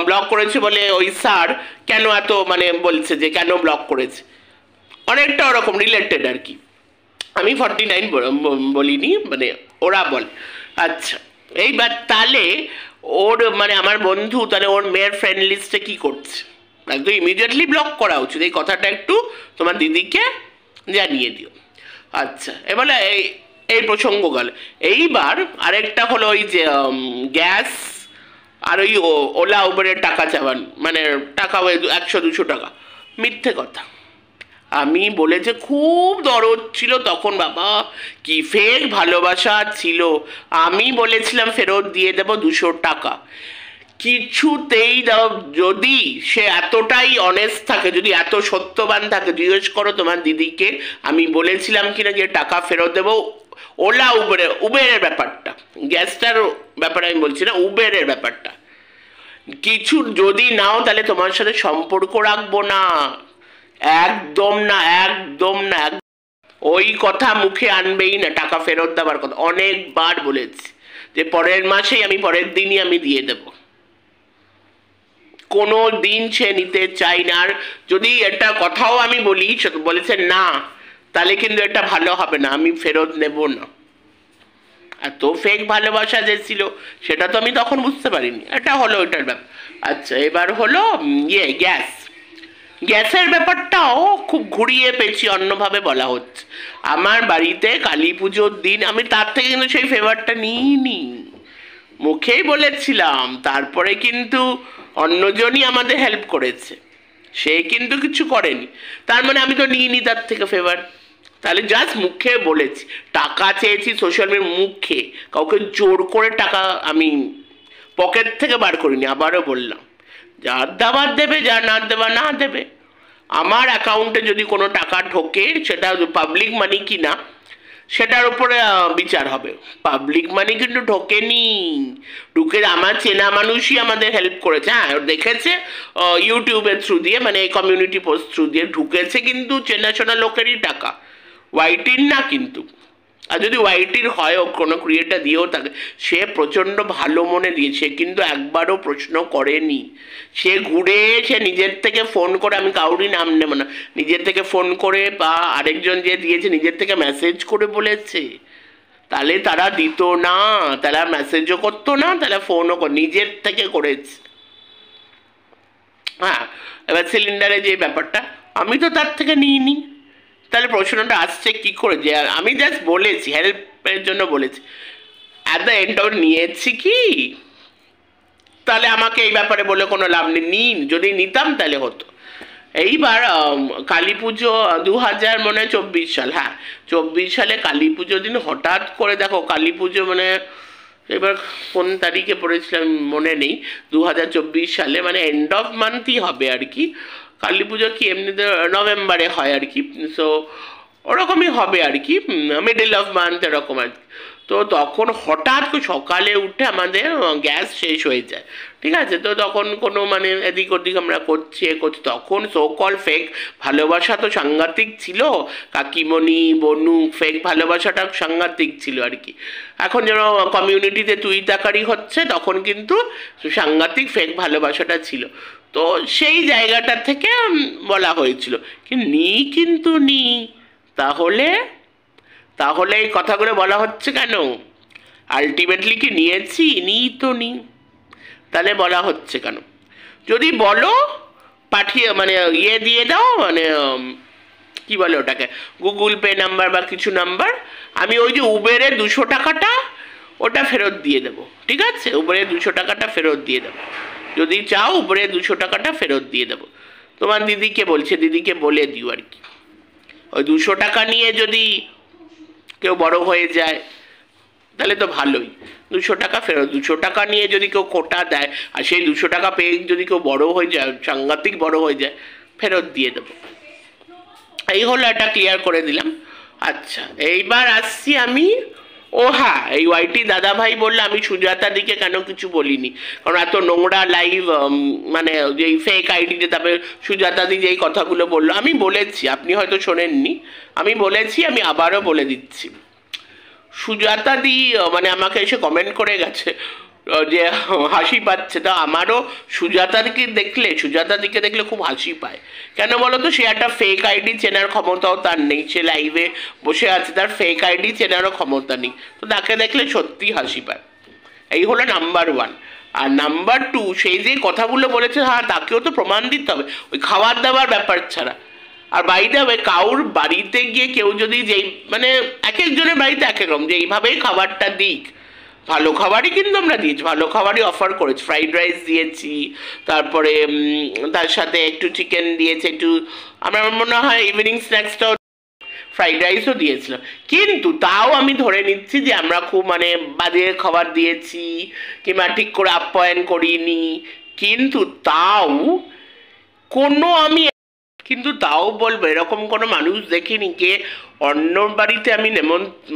ব্লক করেছে বলে ওই স্যার কেন এত মানে বলছে যে কেন ব্লক করেছে, অনেকটা ওরকম রিলেটেড আর কি। আমি 49 বলিনি, মানে ওরা বল। আচ্ছা, এইবার তাহলে ওর মানে আমার বন্ধু তাহলে ওর মেয়ের ফ্রেন্ড লিস্টে কি করছে? একদম ইমিডিয়েটলি ব্লক করা উচিত। এই কথাটা একটু তোমার দিদিকে জানিয়ে দিও। আচ্ছা, এবার এই প্রসঙ্গ গেল। এইবার আরেকটা হলো ওই যে গ্যাস আর ওই ওলা উবেরের টাকা চাওয়ান, মানে টাকা 100-200 টাকা। মিথ্যে কথা। আমি বলেছে খুব দরদ ছিল তখন, বাবা কি ফেক ভালোবাসা ছিল। আমি বলেছিলাম ফেরত দিয়ে দেব 200 টাকা, কিছুতেই দাও। যদি সে এতটাই অনেস্ট থাকে, যদি এত সত্যবান থাকে, জিজ্ঞেস করো তোমার দিদিকে আমি বলেছিলাম কিনা যে টাকা ফেরত দেবো। ওলা উবেরের ব্যাপারটা, গ্যাসটার ব্যাপারে আমি বলছি না, উবেরের ব্যাপারটা। কিছু যদি নাও তাহলে তোমার সাথে সম্পর্ক রাখবো না, একদম না, একদম না। ওই কথা মুখে আনবেই না, টাকা ফেরত দেওয়ার কথা অনেকবার বলেছি যে পরের মাসেই আমি, পরের দিনই আমি দিয়ে দেব। কোনো দিন সে নিতে চাই না। আর যদি একটা কথাও আমি বলি, বলেছে না, তাহলে কিন্তু এটা ভালো হবে না, আমি ফেরত নেব না। এত ফেক ভালোবাসা যে ছিল সেটা তো আমি তখন বুঝতে পারিনি। এটা হলো ওইটার ব্যাপার। আচ্ছা, এবার হলো গ্যাসের ব্যাপারটাও খুব ঘুরিয়ে পেঁচিয়ে অন্যভাবে বলা হচ্ছে। আমার বাড়িতে কালী পুজোর দিন আমি তার থেকে কিন্তু সেই ফেভারটা নিইনি, মুখেই বলেছিলাম। তারপরে কিন্তু অন্যজনই আমাদের হেল্প করেছে, সে কিন্তু কিছু করেনি। তার মানে আমি তো নিইনি তার থেকে ফেভার। তাহলে জাস্ট মুখে বলেছি, টাকা চেয়েছি সোশ্যাল মিডিয়ার মুখে, কাউকে জোর করে টাকা আমি পকেট থেকে বার করিনি। আবারও বললাম, যার দাবার দেবে, যার না দেওয়া না দেবে। আমার অ্যাকাউন্টে যদি কোনো টাকা ঢোকে, সেটা পাবলিক মানি কি না সেটার উপরে বিচার হবে। পাবলিক মানি কিন্তু ঢোকেনি, ঢুকে আমার চেনা মানুষই আমাদের হেল্প করেছে। হ্যাঁ, দেখেছে ইউটিউবের থ্রু দিয়ে, মানে কমিউনিটি পোস্ট থ্রু দিয়ে ঢুকেছে, কিন্তু চেনাশোনা লোকেরই টাকা, ওয়াইটির না কিন্তু। আর যদি ওয়াইটির হয়ও, কোনো ক্রিয়েটার দিয়েও থাকে, সে প্রচণ্ড ভালো মনে দিয়েছে, কিন্তু একবারও প্রশ্ন করেনি। সে ঘুরে সে নিজের থেকে ফোন করে, আমি কাউরই নাম নেব না, নিজের থেকে ফোন করে বা আরেকজন যে দিয়েছে নিজের থেকে মেসেজ করে বলেছে। তাহলে তারা দিত না, তারা মেসেজও করতো না, তারা ফোনও নিজের থেকে করেছে। হ্যাঁ, এবার সিলিন্ডারে যে ব্যাপারটা, আমি তো তার থেকে নিইনি। তাহলে প্রশ্নটা আসছে কি করে? যে আমি জাস্ট বলেছি, হেল্পের জন্য বলেছি, অ্যাট দ্য এন্ড অফ নিয়েছি কি? তাহলে আমাকে এই ব্যাপারে বলে কোনো লাভ নেই। যদি নিতাম তাহলে হতো। এইবার কালী পুজো 2024 সাল, হ্যাঁ 24 সালে কালী পুজোর দিন হঠাৎ করে দেখো, কালী পুজো মানে এবার কোন তারিখে পড়েছিলাম মনে নেই, 2024 সালে, মানে এন্ড অফ মান্থই হবে আর কি। কালী পুজো কি এমনিতে নভেম্বরে হয় আর কি, সো ওরকমই হবে আর কি, মিডল অফ মান্থ এরকম আর কি। তো তখন হঠাৎ করে সকালে উঠে আমাদের গ্যাস শেষ হয়ে যায়, ঠিক আছে। তো তখন কোনো মানে এদিক ওদিক আমরা করছি তখন সোকল ফেক ভালোবাসা তো সাংঘাতিক ছিল, কাকিমণি বনু ফেক ভালোবাসাটা সাংঘাতিক ছিল আর কি। এখন যেন কমিউনিটিতে তুই তাকারি হচ্ছে, তখন কিন্তু সাংঘাতিক ফেক ভালোবাসাটা ছিল। তো সেই জায়গাটা থেকে বলা হয়েছিল কি নি, কিন্তু নি, তাহলে তাহলে এই কথাগুলো বলা হচ্ছে কেন? আলটিমেটলি কি নিয়েছি? নিই তো নি, তাহলে বলা হচ্ছে কেন? যদি বলো পাঠিয়ে মানে ইয়ে দিয়ে দাও, মানে কি বলে ওটাকে, গুগল পে নাম্বার বা কিছু নাম্বার, আমি ওই যে উবেরে 200 টাকাটা ওটা ফেরত দিয়ে দেবো, ঠিক আছে? উবেরে 200 টাকাটা ফেরত দিয়ে দেবো, যদি চাও উবেরে 200 টাকাটা ফেরত দিয়ে দেবো। তোমার দিদিকে বলছে, দিদিকে বলে দিও আর কি। ওই 200 টাকা নিয়ে যদি কেউ বড় হয়ে যায় তাহলে তো ভালোই, 200 টাকা ফেরত। 200 টাকা নিয়ে যদি কেউ কোটা দেয় আর সেই 200 টাকা পেয়ে যদি কেউ বড় হয়ে যায়, সাংঘাতিক বড় হয়ে যায়, ফেরত দিয়ে দেবো। এই হলো, এটা ক্লিয়ার করে দিলাম। আচ্ছা, এইবার আসছি আমি। ও হ্যাঁ, এই ওয়াইটি দাদা ভাই বললে আমি সুজাতা দিকে কেন কিছু বলিনি, কারণ এত নোংরা লাইভ, মানে যেই ফেক আইডিতে তারপরে সুজাতা দি যেই কথাগুলো বললো, আমি বলেছি, আপনি হয়তো শোনেননি, আমি বলেছি, আমি আবারও বলে দিচ্ছি। সুজাতা দি মানে আমাকে এসে কমেন্ট করে গেছে যে হাসি পাচ্ছে। তা আমারও সুজাতা দিকে দেখলে খুব হাসি পায়। কেন বলো তো? সে একটা ফেক আইডি চেনার ক্ষমতাও তার নেই, সে লাইভে বসে আছে, তার ফেক আইডি চেনারও ক্ষমতা নেই, তো তাকে দেখলে সত্যি হাসি পায়। এই হলো নাম্বার 1। আর নাম্বার 2, সেই যে কথাগুলো বলেছে, হ্যাঁ তাকেও তো প্রমাণ দিতে হবে, ওই খাবার দাবার ব্যাপার ছাড়া। আর বাড়িতে হবে কাউর বাড়িতে গিয়ে কেউ যদি যেই মানে এক একজনের বাড়িতে এক এক রকম, যে এইভাবেই খাবারটা দিক, ভালো খাবারই কিন্তু আমরা দিয়েছি, ভালো খাবারই অফার করেছি, ফ্রাইড রাইস দিয়েছি, তারপরে তার সাথে একটু চিকেন দিয়েছে, একটু আমার মনে হয় ইভিনিং স্ন্যাক্সটাও ফ্রাইড রাইসও দিয়েছিলাম। কিন্তু তাও আমি ধরে নিচ্ছি যে আমরা খুব মানে বাজে খাবার দিয়েছি কিংবা ঠিক করে আপ্যায়ন করিনি, কিন্তু তাও কোনো আমি কিন্তু তাও বলবো এরকম কোনো মানুষ দেখিনি কে অন্য বাড়িতে আমি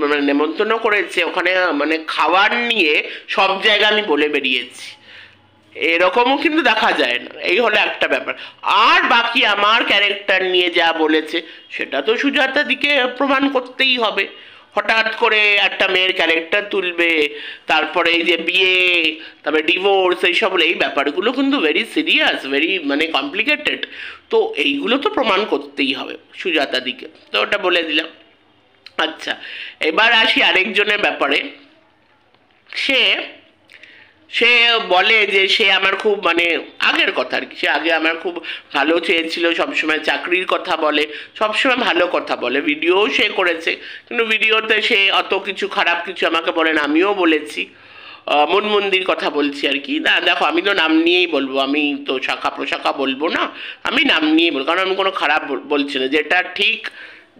মানে নেমন্তন্ন করেছে, ওখানে মানে খাবার নিয়ে সব জায়গায় আমি বলে বেরিয়েছি, এরকমও কিন্তু দেখা যায় না। এই হলো একটা ব্যাপার। আর বাকি আমার ক্যারেক্টার নিয়ে যা বলেছে সেটা তো সুজাতা দিকে প্রমাণ করতেই হবে। হঠাৎ করে একটা মেয়ের ক্যারেক্টার তুলবে, তারপরে এই যে বিয়ে, তারপরে ডিভোর্স, এইসব এই ব্যাপারগুলো কিন্তু ভেরি সিরিয়াস, ভেরি মানে কমপ্লিকেটেড। তো এইগুলো তো প্রমাণ করতেই হবে সুজাতা দিকে, তো ওটা বলে দিলাম। আচ্ছা, এবার আসি আরেকজনের ব্যাপারে। সে সে বলে যে সে আমার খুব মানে আগের কথা আর কি, সে আগে আমার খুব ভালো চেয়েছিল, সবসময় চাকরির কথা বলে, সবসময় ভালো কথা বলে, ভিডিও সে করেছে, কিন্তু ভিডিওতে সে অত কিছু খারাপ কিছু আমাকে বলে না। আমিও বলেছি, মন্দির কথা বলছি আর কি। না দেখো, আমি তো নাম নিয়েই বলবো, আমি তো শাখা প্রশাখা বলবো না, আমি নাম নিয়েই বলবো, কারণ আমি কোনো খারাপ বলছি না, যেটা ঠিক,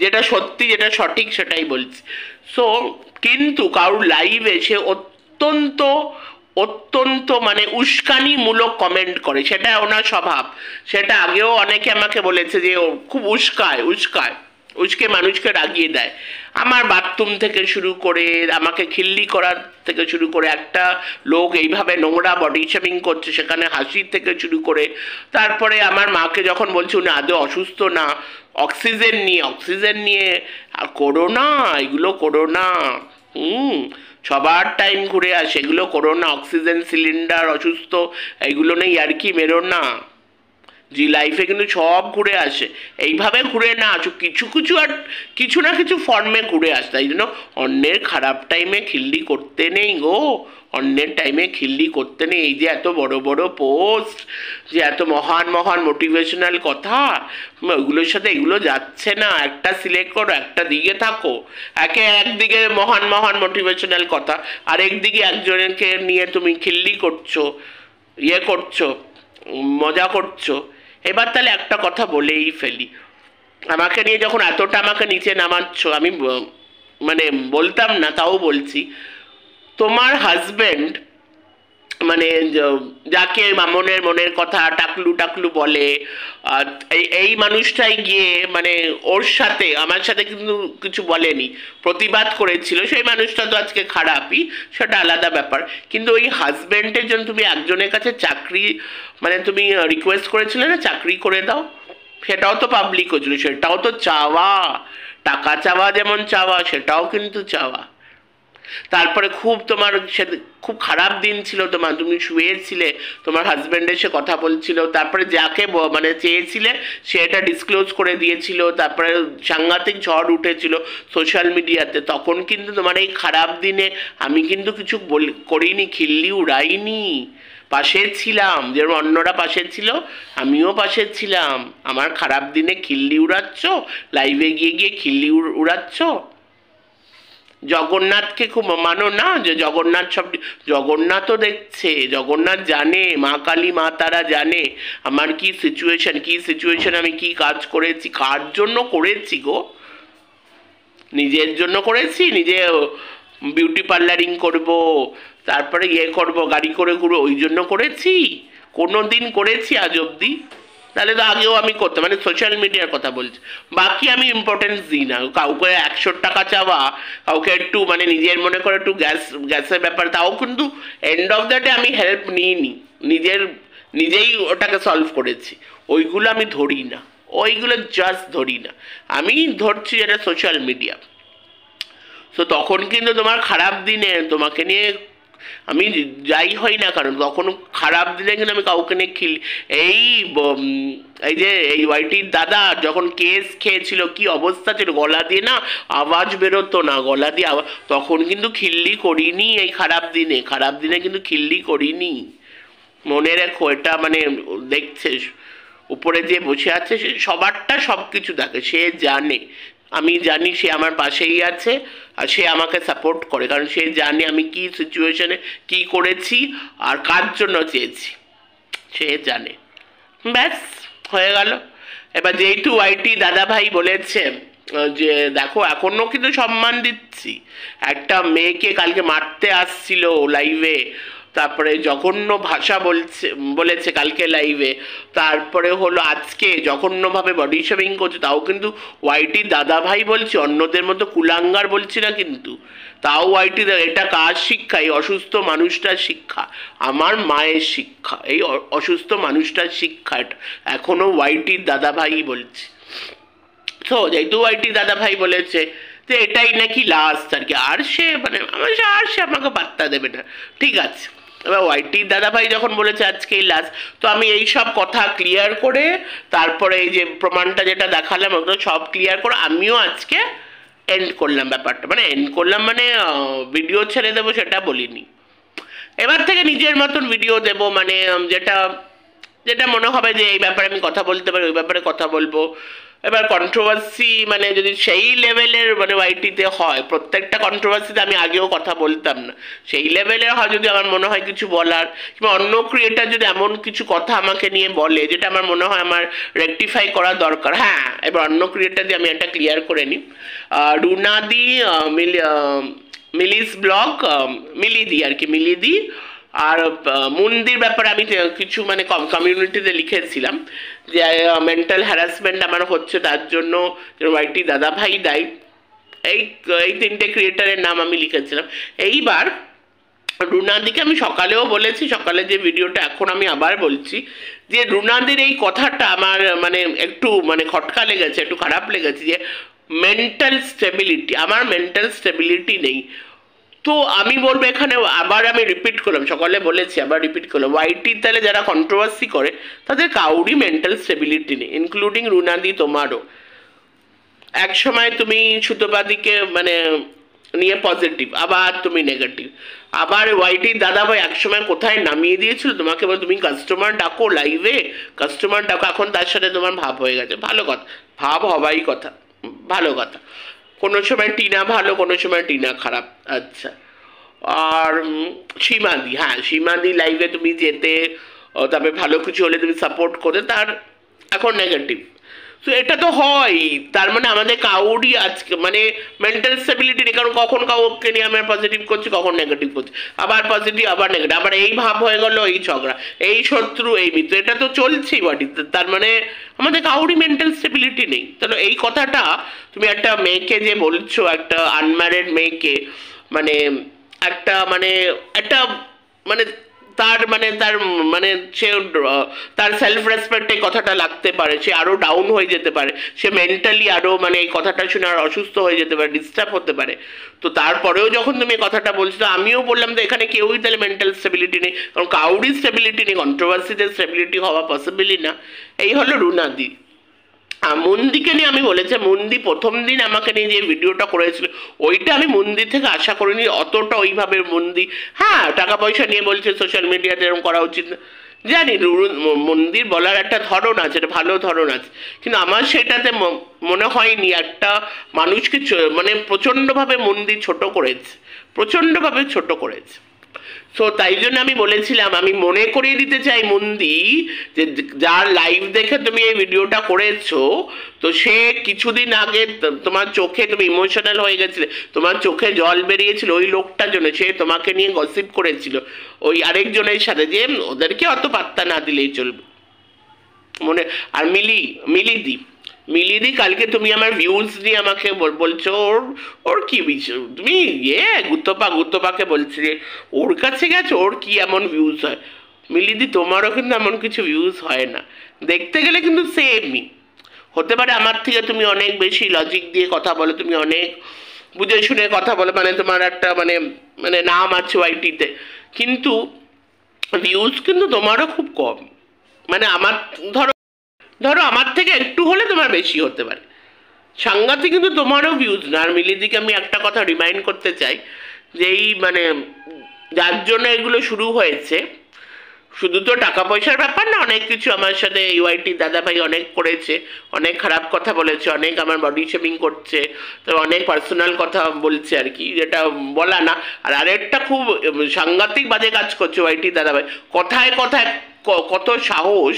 যেটা সত্যি, যেটা সঠিক সেটাই বলছি। সো কিন্তু কারুর লাইভে সে অত্যন্ত অত্যন্ত মানে উস্কানিমূলক কমেন্ট করে, সেটা ওনার স্বভাব। সেটা আগেও অনেকে আমাকে বলেছে যে ও খুব উস্কে মানুষকে রাগিয়ে দেয়। আমার বাথরুম থেকে শুরু করে, আমাকে খিল্লি করার থেকে শুরু করে, একটা লোক এইভাবে নোংরা বডি শেমিং করছে সেখানে হাসি থেকে শুরু করে, তারপরে আমার মাকে যখন বলছে উনি আদৌ অসুস্থ না, অক্সিজেন নিয়ে আর করো না, এগুলো করো না, সবার টাইম ঘুরে আসে, এগুলো করো না, অক্সিজেন সিলিন্ডার, অসুস্থ, এগুলো নেই আর কি, মেরো না, জি লাইফে কিন্তু সব ঘুরে আসে, এইভাবে ঘুরে না আসুক, কিছু কিছু আর কিছু না কিছু ফর্মে ঘুরে আসে। তাই জন্য অন্যের খারাপ টাইমে খিল্লি করতে নেই গো, অন্যের টাইমে খিল্লি করতে নেই। এই যে এত বড় বড় পোস্ট, যে এত মহান মহান মোটিভেশনাল কথা, ওইগুলোর সাথে এগুলো যাচ্ছে না। একটা সিলেক্ট করো, একটা দিকে থাকো, একদিকে মহান মহান মোটিভেশনাল কথা, আর একদিকে একজনকে নিয়ে তুমি খিল্লি করছো, ইয়ে করছো, মজা করছো। এবার তাহলে একটা কথা বলেই ফেলি, আমাকে নিয়ে যখন এতটা আমাকে নিচে নামাচ্ছ, আমি মানে বলতাম না তাও বলছি, তোমার হাজবেন্ড মানে যাকে মামনের মনের কথা টাকলু টাকলু বলে, এই মানুষটাই গিয়ে মানে ওর সাথে আমার সাথে কিন্তু কিছু বলেনি, প্রতিবাদ করেছিল, সেই মানুষটা তো আজকে খারাপই, সেটা আলাদা ব্যাপার। কিন্তু ওই হাজবেন্ডের জন্য তুমি একজনের কাছে চাকরি মানে তুমি রিকোয়েস্ট করেছিলে না চাকরি করে দাও, সেটাও তো পাবলিক হয়েছিল, সেটাও তো চাওয়া, টাকা চাওয়া যেমন চাওয়া সেটাও কিন্তু চাওয়া। তারপরে খুব তোমার খুব খারাপ দিন ছিল তোমার, তুমি শুয়েছিলে, তোমার হাজব্যান্ড এসে কথা বলছিল, তারপরে যাকে মানে চেয়েছিলে সে এটা ডিসক্লোজ করে দিয়েছিল, তারপরে সাংঘাতিক ঝড় উঠেছিল সোশ্যাল মিডিয়াতে, তখন কিন্তু তোমার এই খারাপ দিনে আমি কিন্তু কিছু করিনি, খিল্লি উড়াইনি, পাশে ছিলাম, যেরকম অন্যরা পাশে ছিল আমিও পাশে ছিলাম। আমার খারাপ দিনে খিল্লি উড়াচ্ছ, লাইভে গিয়ে গিয়ে খিল্লি উড়াচ্ছ। জগন্নাথকে খুব মানো না, যে জগন্নাথ সব, জগন্নাথও দেখছে, জগন্নাথ জানে, মা কালী মা তারা জানে আমার কি সিচুয়েশন, আমি কি কাজ করেছি, কার জন্য করেছি গো, নিজের জন্য করেছি, নিজে বিউটি পার্লারিং করব, তারপরে করব, গাড়ি করে ঘুরো, ওই জন্য করেছি? কোনো দিন করেছি আজ অবধি? তাহলে তো আগেও আমি করতাম, মানে সোশ্যাল মিডিয়ার কথা বলছি, বাকি আমি ইম্পর্টেন্স দিই না। কাউকে 100 টাকা চাওয়া, কাউকে একটু মানে নিজের মনে করে একটু গ্যাসের ব্যাপার, তাও কিন্তু এন্ড অফ দ্য ডে আমি হেল্প নিইনি, নিজেই ওটাকে সলভ করেছি, ওইগুলো আমি ধরি না, ওইগুলো জাস্ট ধরি না, আমি ধরছি এটা সোশ্যাল মিডিয়া। তো তখন কিন্তু তোমার খারাপ দিনে তোমাকে নিয়ে আমি যাই হই না কারণ তখন খারাপ দিনে কিন্তু আমি কাউকে নিয়ে এই এই যে এই ওয়াইটির দাদা যখন কেস খেয়েছিল কি অবস্থা ছিল, গলা দিয়ে না আওয়াজ বেরোতো না, গলা দিয়ে আওয়াজ, তখন কিন্তু খিল্লি করিনি, এই খারাপ দিনে কিন্তু খিল্লি করিনি, মনে রেখো এটা। মানে দেখছে উপরে যে বসে আছে সে সবারটা সব কিছু দেখে, সে জানে, আমি জানি সে আমার পাশেই আছে, আর সে আমাকে সাপোর্ট করে, কারণ সে জানে আমি কি সিচুয়েশনে কি করেছি আর কার জন্য চেয়েছি, সে জানে। ব্যাস হয়ে গেল। এবার যেহেতু ওয়াইটি দাদা ভাই বলেছে যে দেখো এখনো কিন্তু সম্মান দিচ্ছি, একটা মেয়েকে কালকে মারতে আসছিল লাইভে, তারপরে জঘন্য ভাষা বলেছে কালকে লাইভে, তারপরে হলো আজকে জঘন্যভাবে বডি শেভিং করছে, তাও কিন্তু ওয়াইটি দাদা ভাই বলছি, অন্যদের মতো কুলাঙ্গার বলছি না কিন্তু, তাও ওয়াইটি এটা কার শিক্ষা? এই অসুস্থ মানুষটার শিক্ষা, আমার মায়ের শিক্ষা, এই অসুস্থ মানুষটার শিক্ষা, এখনো ওয়াইটির দাদা ভাই বলছে। তো যেহেতু ওয়াইটি দাদা ভাই বলেছে যে এটাই নাকি লাস্ট আর কি, আর সে মানে আর সে আমাকে পাত্তা দেবে না, ঠিক আছে। এবার ওয়াইটি দাদা ভাই যখন বলেছে আজকেই লাস্ট, তো আমি এই সব কথা ক্লিয়ার করে তারপরে এই যে প্রমাণটা যেটা দেখালাম ওগুলো সব ক্লিয়ার করে আমিও আজকে এন্ড করলাম ব্যাপারটা, মানে এন্ড করলাম মানে ভিডিও ছেড়ে দেবো সেটা বলিনি, এবার থেকে নিজের মতন ভিডিও দেব, মানে যেটা যেটা মনে হবে যে এই ব্যাপারে আমি কথা বলতে পারি ওই ব্যাপারে কথা বলবো। এবার কন্ট্রোভার্সি মানে যদি সেই লেভেলের মানে ওয়াইটিতে হয়, প্রত্যেকটা কন্ট্রোভার্সিতে আমি আগেও কথা বলতাম না, সেই লেভেলের হয় যদি আমার মনে হয় কিছু বলার, কিংবা অন্য ক্রিয়েটার যদি এমন কিছু কথা আমাকে নিয়ে বলে যেটা আমার মনে হয় আমার রেকটিফাই করা দরকার, হ্যাঁ এবার অন্য ক্রিয়েটার দিয়ে আমি একটা ক্লিয়ার করে নিই, রুনাদি মিলিস ব্লগ, মিলিদি আর কি, মিলিদি আর মন্দির ব্যাপারে আমি কিছু মানে কমিউনিটিতে লিখেছিলাম যে মেন্টাল হ্যারাসমেন্ট আমার হচ্ছে, তার জন্য ওয়াইটি দাদা ভাই দায়ী, এই এই 3টে ক্রিয়েটারের নাম আমি লিখেছিলাম। এইবার রুনাদিকে আমি সকালেও বলেছি, সকালে যে ভিডিওটা এখন আমি আবার বলছি যে রুনাদির এই কথাটা আমার মানে একটু মানে খটকা লেগেছে, একটু খারাপ লেগেছে, যে মেন্টাল স্টেবিলিটি, আমার মেন্টাল স্টেবিলিটি নেই। তো আমি বলবো এখানে আবার আমি রিপিট করলাম, সকালে বলেছি আবার রিপিট করলাম, ওয়াইটির তাহলে যারা কন্ট্রোভার্সি করে তাদের কাউরই মেন্টাল স্টেবিলিটি নেই, ইনক্লুডিং রুনাদি তোমারও। এক সময় তুমি সুতোপাদিকে মানে নিয়ে পজিটিভ, আবার তুমি নেগেটিভ, আবার ওয়াইটির দাদা ভাই একসময় কোথায় নামিয়ে দিয়েছিল তোমাকে, বলে তুমি কাস্টমার ডাকো লাইভে, কাস্টমার ডাকো, এখন তার সাথে তোমার ভাব হয়ে গেছে, ভালো কথা, ভাব হবাই কথা, ভালো কথা, কোনো সময় টিনা ভালো, কোনো সময় টিনা খারাপ, আচ্ছা। আর সীমাদি, হ্যাঁ সীমাদি লাইভে তুমি যেতে, তারপরে ভালো কিছু হলে তুমি সাপোর্ট করতে, তার এখন নেগেটিভ। তো এটা তো হয়, তার মানে আমাদের কাউরই আজকে মানে মেন্টাল স্টেবিলিটি নেই, কারণ কখন কাউকে নিয়ে আমরা পজিটিভ করছি, কখন নেগেটিভ করছি, আবার পজিটিভ আবার নেগেটিভ, আবার এই ভাব হয়ে গেল, এই ঝগড়া, এই শত্রু, এই মিত্র, এটা তো চলছেই বাড়িতে। তার মানে আমাদের কাউরই মেন্টাল স্টেবিলিটি নেই। তাহলে এই কথাটা তুমি একটা মেয়েকে যে বলছো, একটা আনম্যারিড মেয়েকে, মানে একটা মানে তার মানে সে তার সেলফ রেসপেক্টে কথাটা লাগতে পারে, সে আরো ডাউন হয়ে যেতে পারে, সে মেন্টালি আরো মানে এই কথাটা শুনে আর অসুস্থ হয়ে যেতে পারে, ডিস্টার্ব হতে পারে। তো তারপরেও যখন তুমি এই কথাটা বলছো, তো আমিও বললাম তো এখানে কেউই তাহলে মেন্টাল স্টেবিলিটি নেই, কারণ কাউরই স্টেবিলিটি নেই, কন্ট্রোভার্সিতে স্টেবিলিটি হওয়া পসিবলই না। এই হলো রুনাদি। মন্দিকে নিয়ে আমি বলেছি, মন্দি প্রথম দিন আমাকে নিয়ে যে ভিডিওটা করেছিল, ওইটা আমি মন্দির থেকে আশা করিনি অতটা ওইভাবে। মন্দি হ্যাঁ টাকা পয়সা নিয়ে বলছে সোশ্যাল মিডিয়াতে এরকম করা উচিত না, জানি মন্দির বলার একটা ধরন আছে, একটা ভালো ধরন আছে, কিন্তু আমার সেটাতে মনে হয়নি একটা মানুষকে মানে প্রচণ্ডভাবে মন্দির ছোট করেছে, প্রচণ্ডভাবে ছোট করেছে। সো তাই জন্য আমি বলেছিলাম, আমি মনে করিয়ে দিতে চাই মন্দি, যে যার লাইভ দেখে তুমি এই ভিডিওটা করেছো, তো সে কিছুদিন আগে তোমার চোখে তুমি ইমোশনাল হয়ে গেছিলে, তোমার চোখে জল বেরিয়েছিল ওই লোকটার জন্য, সে তোমাকে নিয়ে গসিপ করেছিল ওই আরেকজনের সাথে, যে ওদেরকে অত পাত্তা না দিলেই চলবে মনে। আর মিলিদি কালকে তুমি আমার ভিউজ নিয়ে আমাকে বলছো ওর কি বিষয়, তুমি গুত্তপাকে বলছিলে ওর কাছে গেছো, ওর কি এমন ভিউজ হয়। মিলিদি তোমারও কিন্তু এমন কিছু ভিউজ হয় না, দেখতে গেলে কিন্তু সেমই। হতে পারে আমার থেকে তুমি অনেক বেশি লজিক দিয়ে কথা বলো, তুমি অনেক বুঝে শুনে কথা বলো, মানে তোমার একটা মানে মানে নাম আছে ওয়াইটিতে, কিন্তু ভিউজ কিন্তু তোমারও খুব কম। মানে আমার ধরো ধরো আমার থেকে একটু হলে তোমার বেশি হতে পারে, সাংঘাতিক কিন্তু তোমারও ভিউজ না। আর মিলিদিকে আমি একটা কথা রিমাইন্ড করতে চাই, যে এই মানে যার জন্য এগুলো শুরু হয়েছে, শুধু তো টাকা পয়সার ব্যাপার না, অনেক কিছু আমার সাথে ইউআইটি দাদাভাই অনেক করেছে, অনেক খারাপ কথা বলেছে, অনেক আমার বডি শেমিং করছে, তো অনেক পার্সোনাল কথা বলছে আর কি, যেটা বলা না। আর আরেকটা খুব সাংঘাতিক বাজে কাজ করছে ইউআইটি দাদাভাই, কথায় কথায় কত সাহস,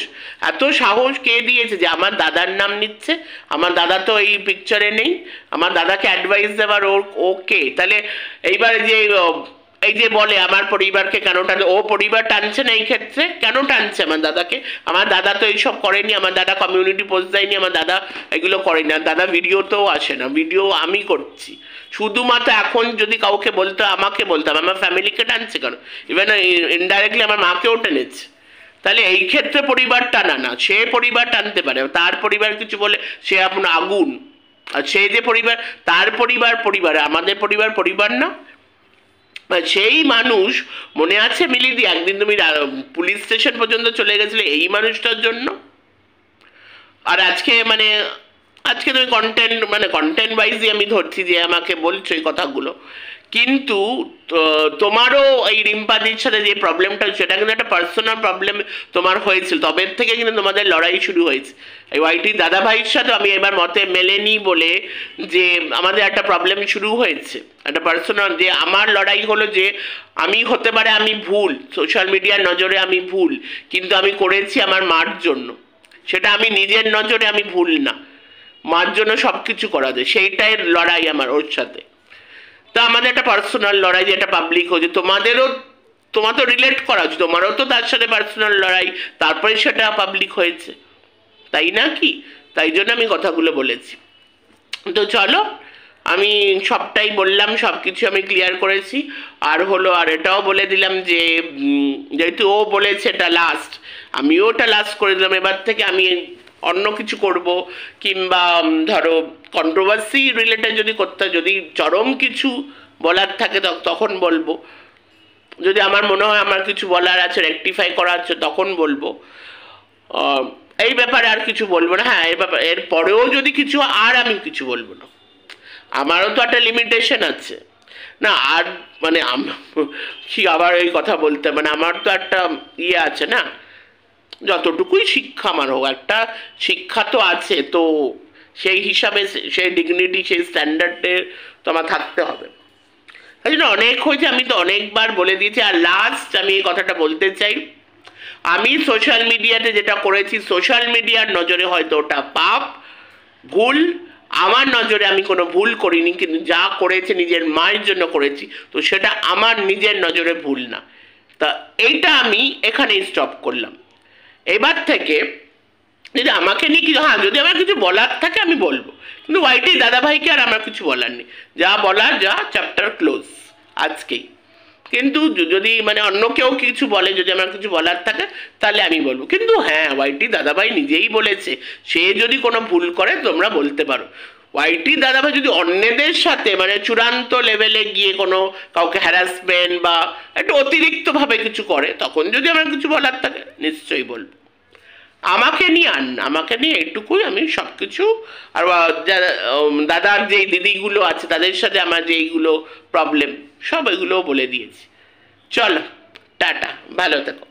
এত সাহস কে দিয়েছে যে আমার দাদার নাম নিচ্ছে, আমার দাদা তো এই পিকচারে নেই, আমার দাদাকে অ্যাডভাইস দেওয়ার ওকে। তাহলে এইবার যে এই যে বলে আমার পরিবারকে কেন টানছে, ও পরিবার টানছে না এই ক্ষেত্রে, কেন টানছে আমার দাদাকে? আমার দাদা তো এইসব করেনি, আমার দাদা কমিউনিটি পোস্ট দেয়নি, আমার দাদা এগুলো করেনি, আর দাদা ভিডিওতেও আসে না, ভিডিও আমি করছি। শুধুমাত্র এখন যদি কাউকে বলতে আমাকে বলতাম, আমার ফ্যামিলিকে টানছে কেন, ইভেন ইনডাইরেক্টলি আমার মাকেও টেনেছে। তাহলে এই ক্ষেত্রে পরিবার টানা না, সে পরিবার টানতে পারে, তার পরিবার কিছু বলে সে আপনার আগুন, আর সে যে পরিবার, তার পরিবার, আমাদের পরিবার না। সেই মানুষ মনে আছে মিলিদি, একদিন তুমি পুলিশ স্টেশন পর্যন্ত চলে গেছিলে এই মানুষটার জন্য। আর আজকে তুমি কন্টেন্ট ওয়াইজই আমি ধরছি যে আমাকে বলছো এই কথাগুলো, কিন্তু তোমারও এই রিম্পাদির সাথে যে প্রবলেমটা, সেটা কিন্তু একটা পার্সোনাল প্রবলেম তোমার হয়েছিল, তবে থেকে কিন্তু তোমাদের লড়াই শুরু হয়েছে। এই ওয়াইটি দাদা ভাইয়ের সাথে আমি এবার মতে মেলেনি বলে যে আমাদের একটা প্রবলেম শুরু হয়েছে, একটা পার্সোনাল, যে আমার লড়াই হলো যে আমি হতে পারে আমি ভুল, সোশ্যাল মিডিয়ার নজরে আমি ভুল, কিন্তু আমি করেছি আমার মার জন্য, সেটা আমি নিজের নজরে আমি ভুল না, মার জন্য সব কিছু করা যায়, সেইটাই লড়াই আমার ওর সাথে। তা আমাদের একটা পার্সোনাল লড়াই, যেটা পাবলিক হয়েছে, তোমার তো রিলেট করা হচ্ছে, তোমারও তো তার সাথে পার্সোনাল লড়াই, তারপরে সেটা পাবলিক হয়েছে, তাই না কি? তাই জন্য আমি কথাগুলো বলেছি। তো চলো, আমি সবটাই বললাম, সব কিছু আমি ক্লিয়ার করেছি। আর এটাও বলে দিলাম যে যেহেতু ও বলেছে এটা লাস্ট, আমিও ওটা লাস্ট করে দিলাম, এবার থেকে আমি অন্য কিছু করব, কিংবা ধরো কন্ট্রোভার্সি রিলেটেড যদি করতে, যদি চরম কিছু বলার থাকে তখন বলবো, যদি আমার মনে হয় আমার কিছু বলার আছে, রেকটিফাই করা আছে, তখন বলবো। এই ব্যাপারে আর কিছু বলবো না। হ্যাঁ, এর পরেও যদি কিছু, আর আমি কিছু বলবো না, আমারও তো একটা লিমিটেশন আছে না। আর কি আবার এই কথা বলতে, আমার তো একটা ইয়ে আছে না, যতটুকুই শিক্ষা আমার হোক, একটা শিক্ষা তো আছে, তো সেই হিসাবে সেই ডিগনিটি, সেই স্ট্যান্ডার্ডে তো আমার থাকতে হবে। তাই জন্য অনেক হয়েছে, আমি তো অনেকবার বলে দিয়েছি। আর লাস্ট আমি এই কথাটা বলতে চাই, আমি সোশ্যাল মিডিয়াতে যেটা করেছি, সোশ্যাল মিডিয়ার নজরে হয়তো ওটা পাপ, ভুল আমার নজরে আমি কোনো ভুল করিনি, কিন্তু যা করেছে নিজের মায়ের জন্য করেছি, তো সেটা আমার নিজের নজরে ভুল না। তা এইটা আমি এখানেই স্টপ করলাম। এবার থেকে যদি আমাকে নিয়ে কিছু, হ্যাঁ যদি আমার কিছু বলার থাকে আমি বলবো, কিন্তু ওয়াইটি দাদাভাইকে আর আমার কিছু বলার নেই, যা বলার যা চ্যাপ্টার ক্লোজ আজকেই। কিন্তু যদি মানে অন্য কেউ কিছু বলে, যদি আমার কিছু বলার থাকে তাহলে আমি বলবো। কিন্তু হ্যাঁ, ওয়াইটি দাদাভাই নিজেই বলেছে সে যদি কোনো ভুল করে তোমরা বলতে পারো। ওয়াইটি দাদাভাই যদি অন্যদের সাথে মানে চূড়ান্ত লেভেলে গিয়ে কোনো কাউকে হ্যারাসমেন্ট বা একটু অতিরিক্তভাবে কিছু করে, তখন যদি আমার কিছু বলার থাকে নিশ্চয়ই বলবো। আমাকে নিয়ে আন, আমাকে নিয়ে এইটুকুই আমি সব কিছু। আর দাদার যে দিদিগুলো আছে তাদের সাথে আমার যেইগুলো প্রবলেম সব এগুলোও বলে দিয়েছি। চলো, টাটা, ভালো থেকো।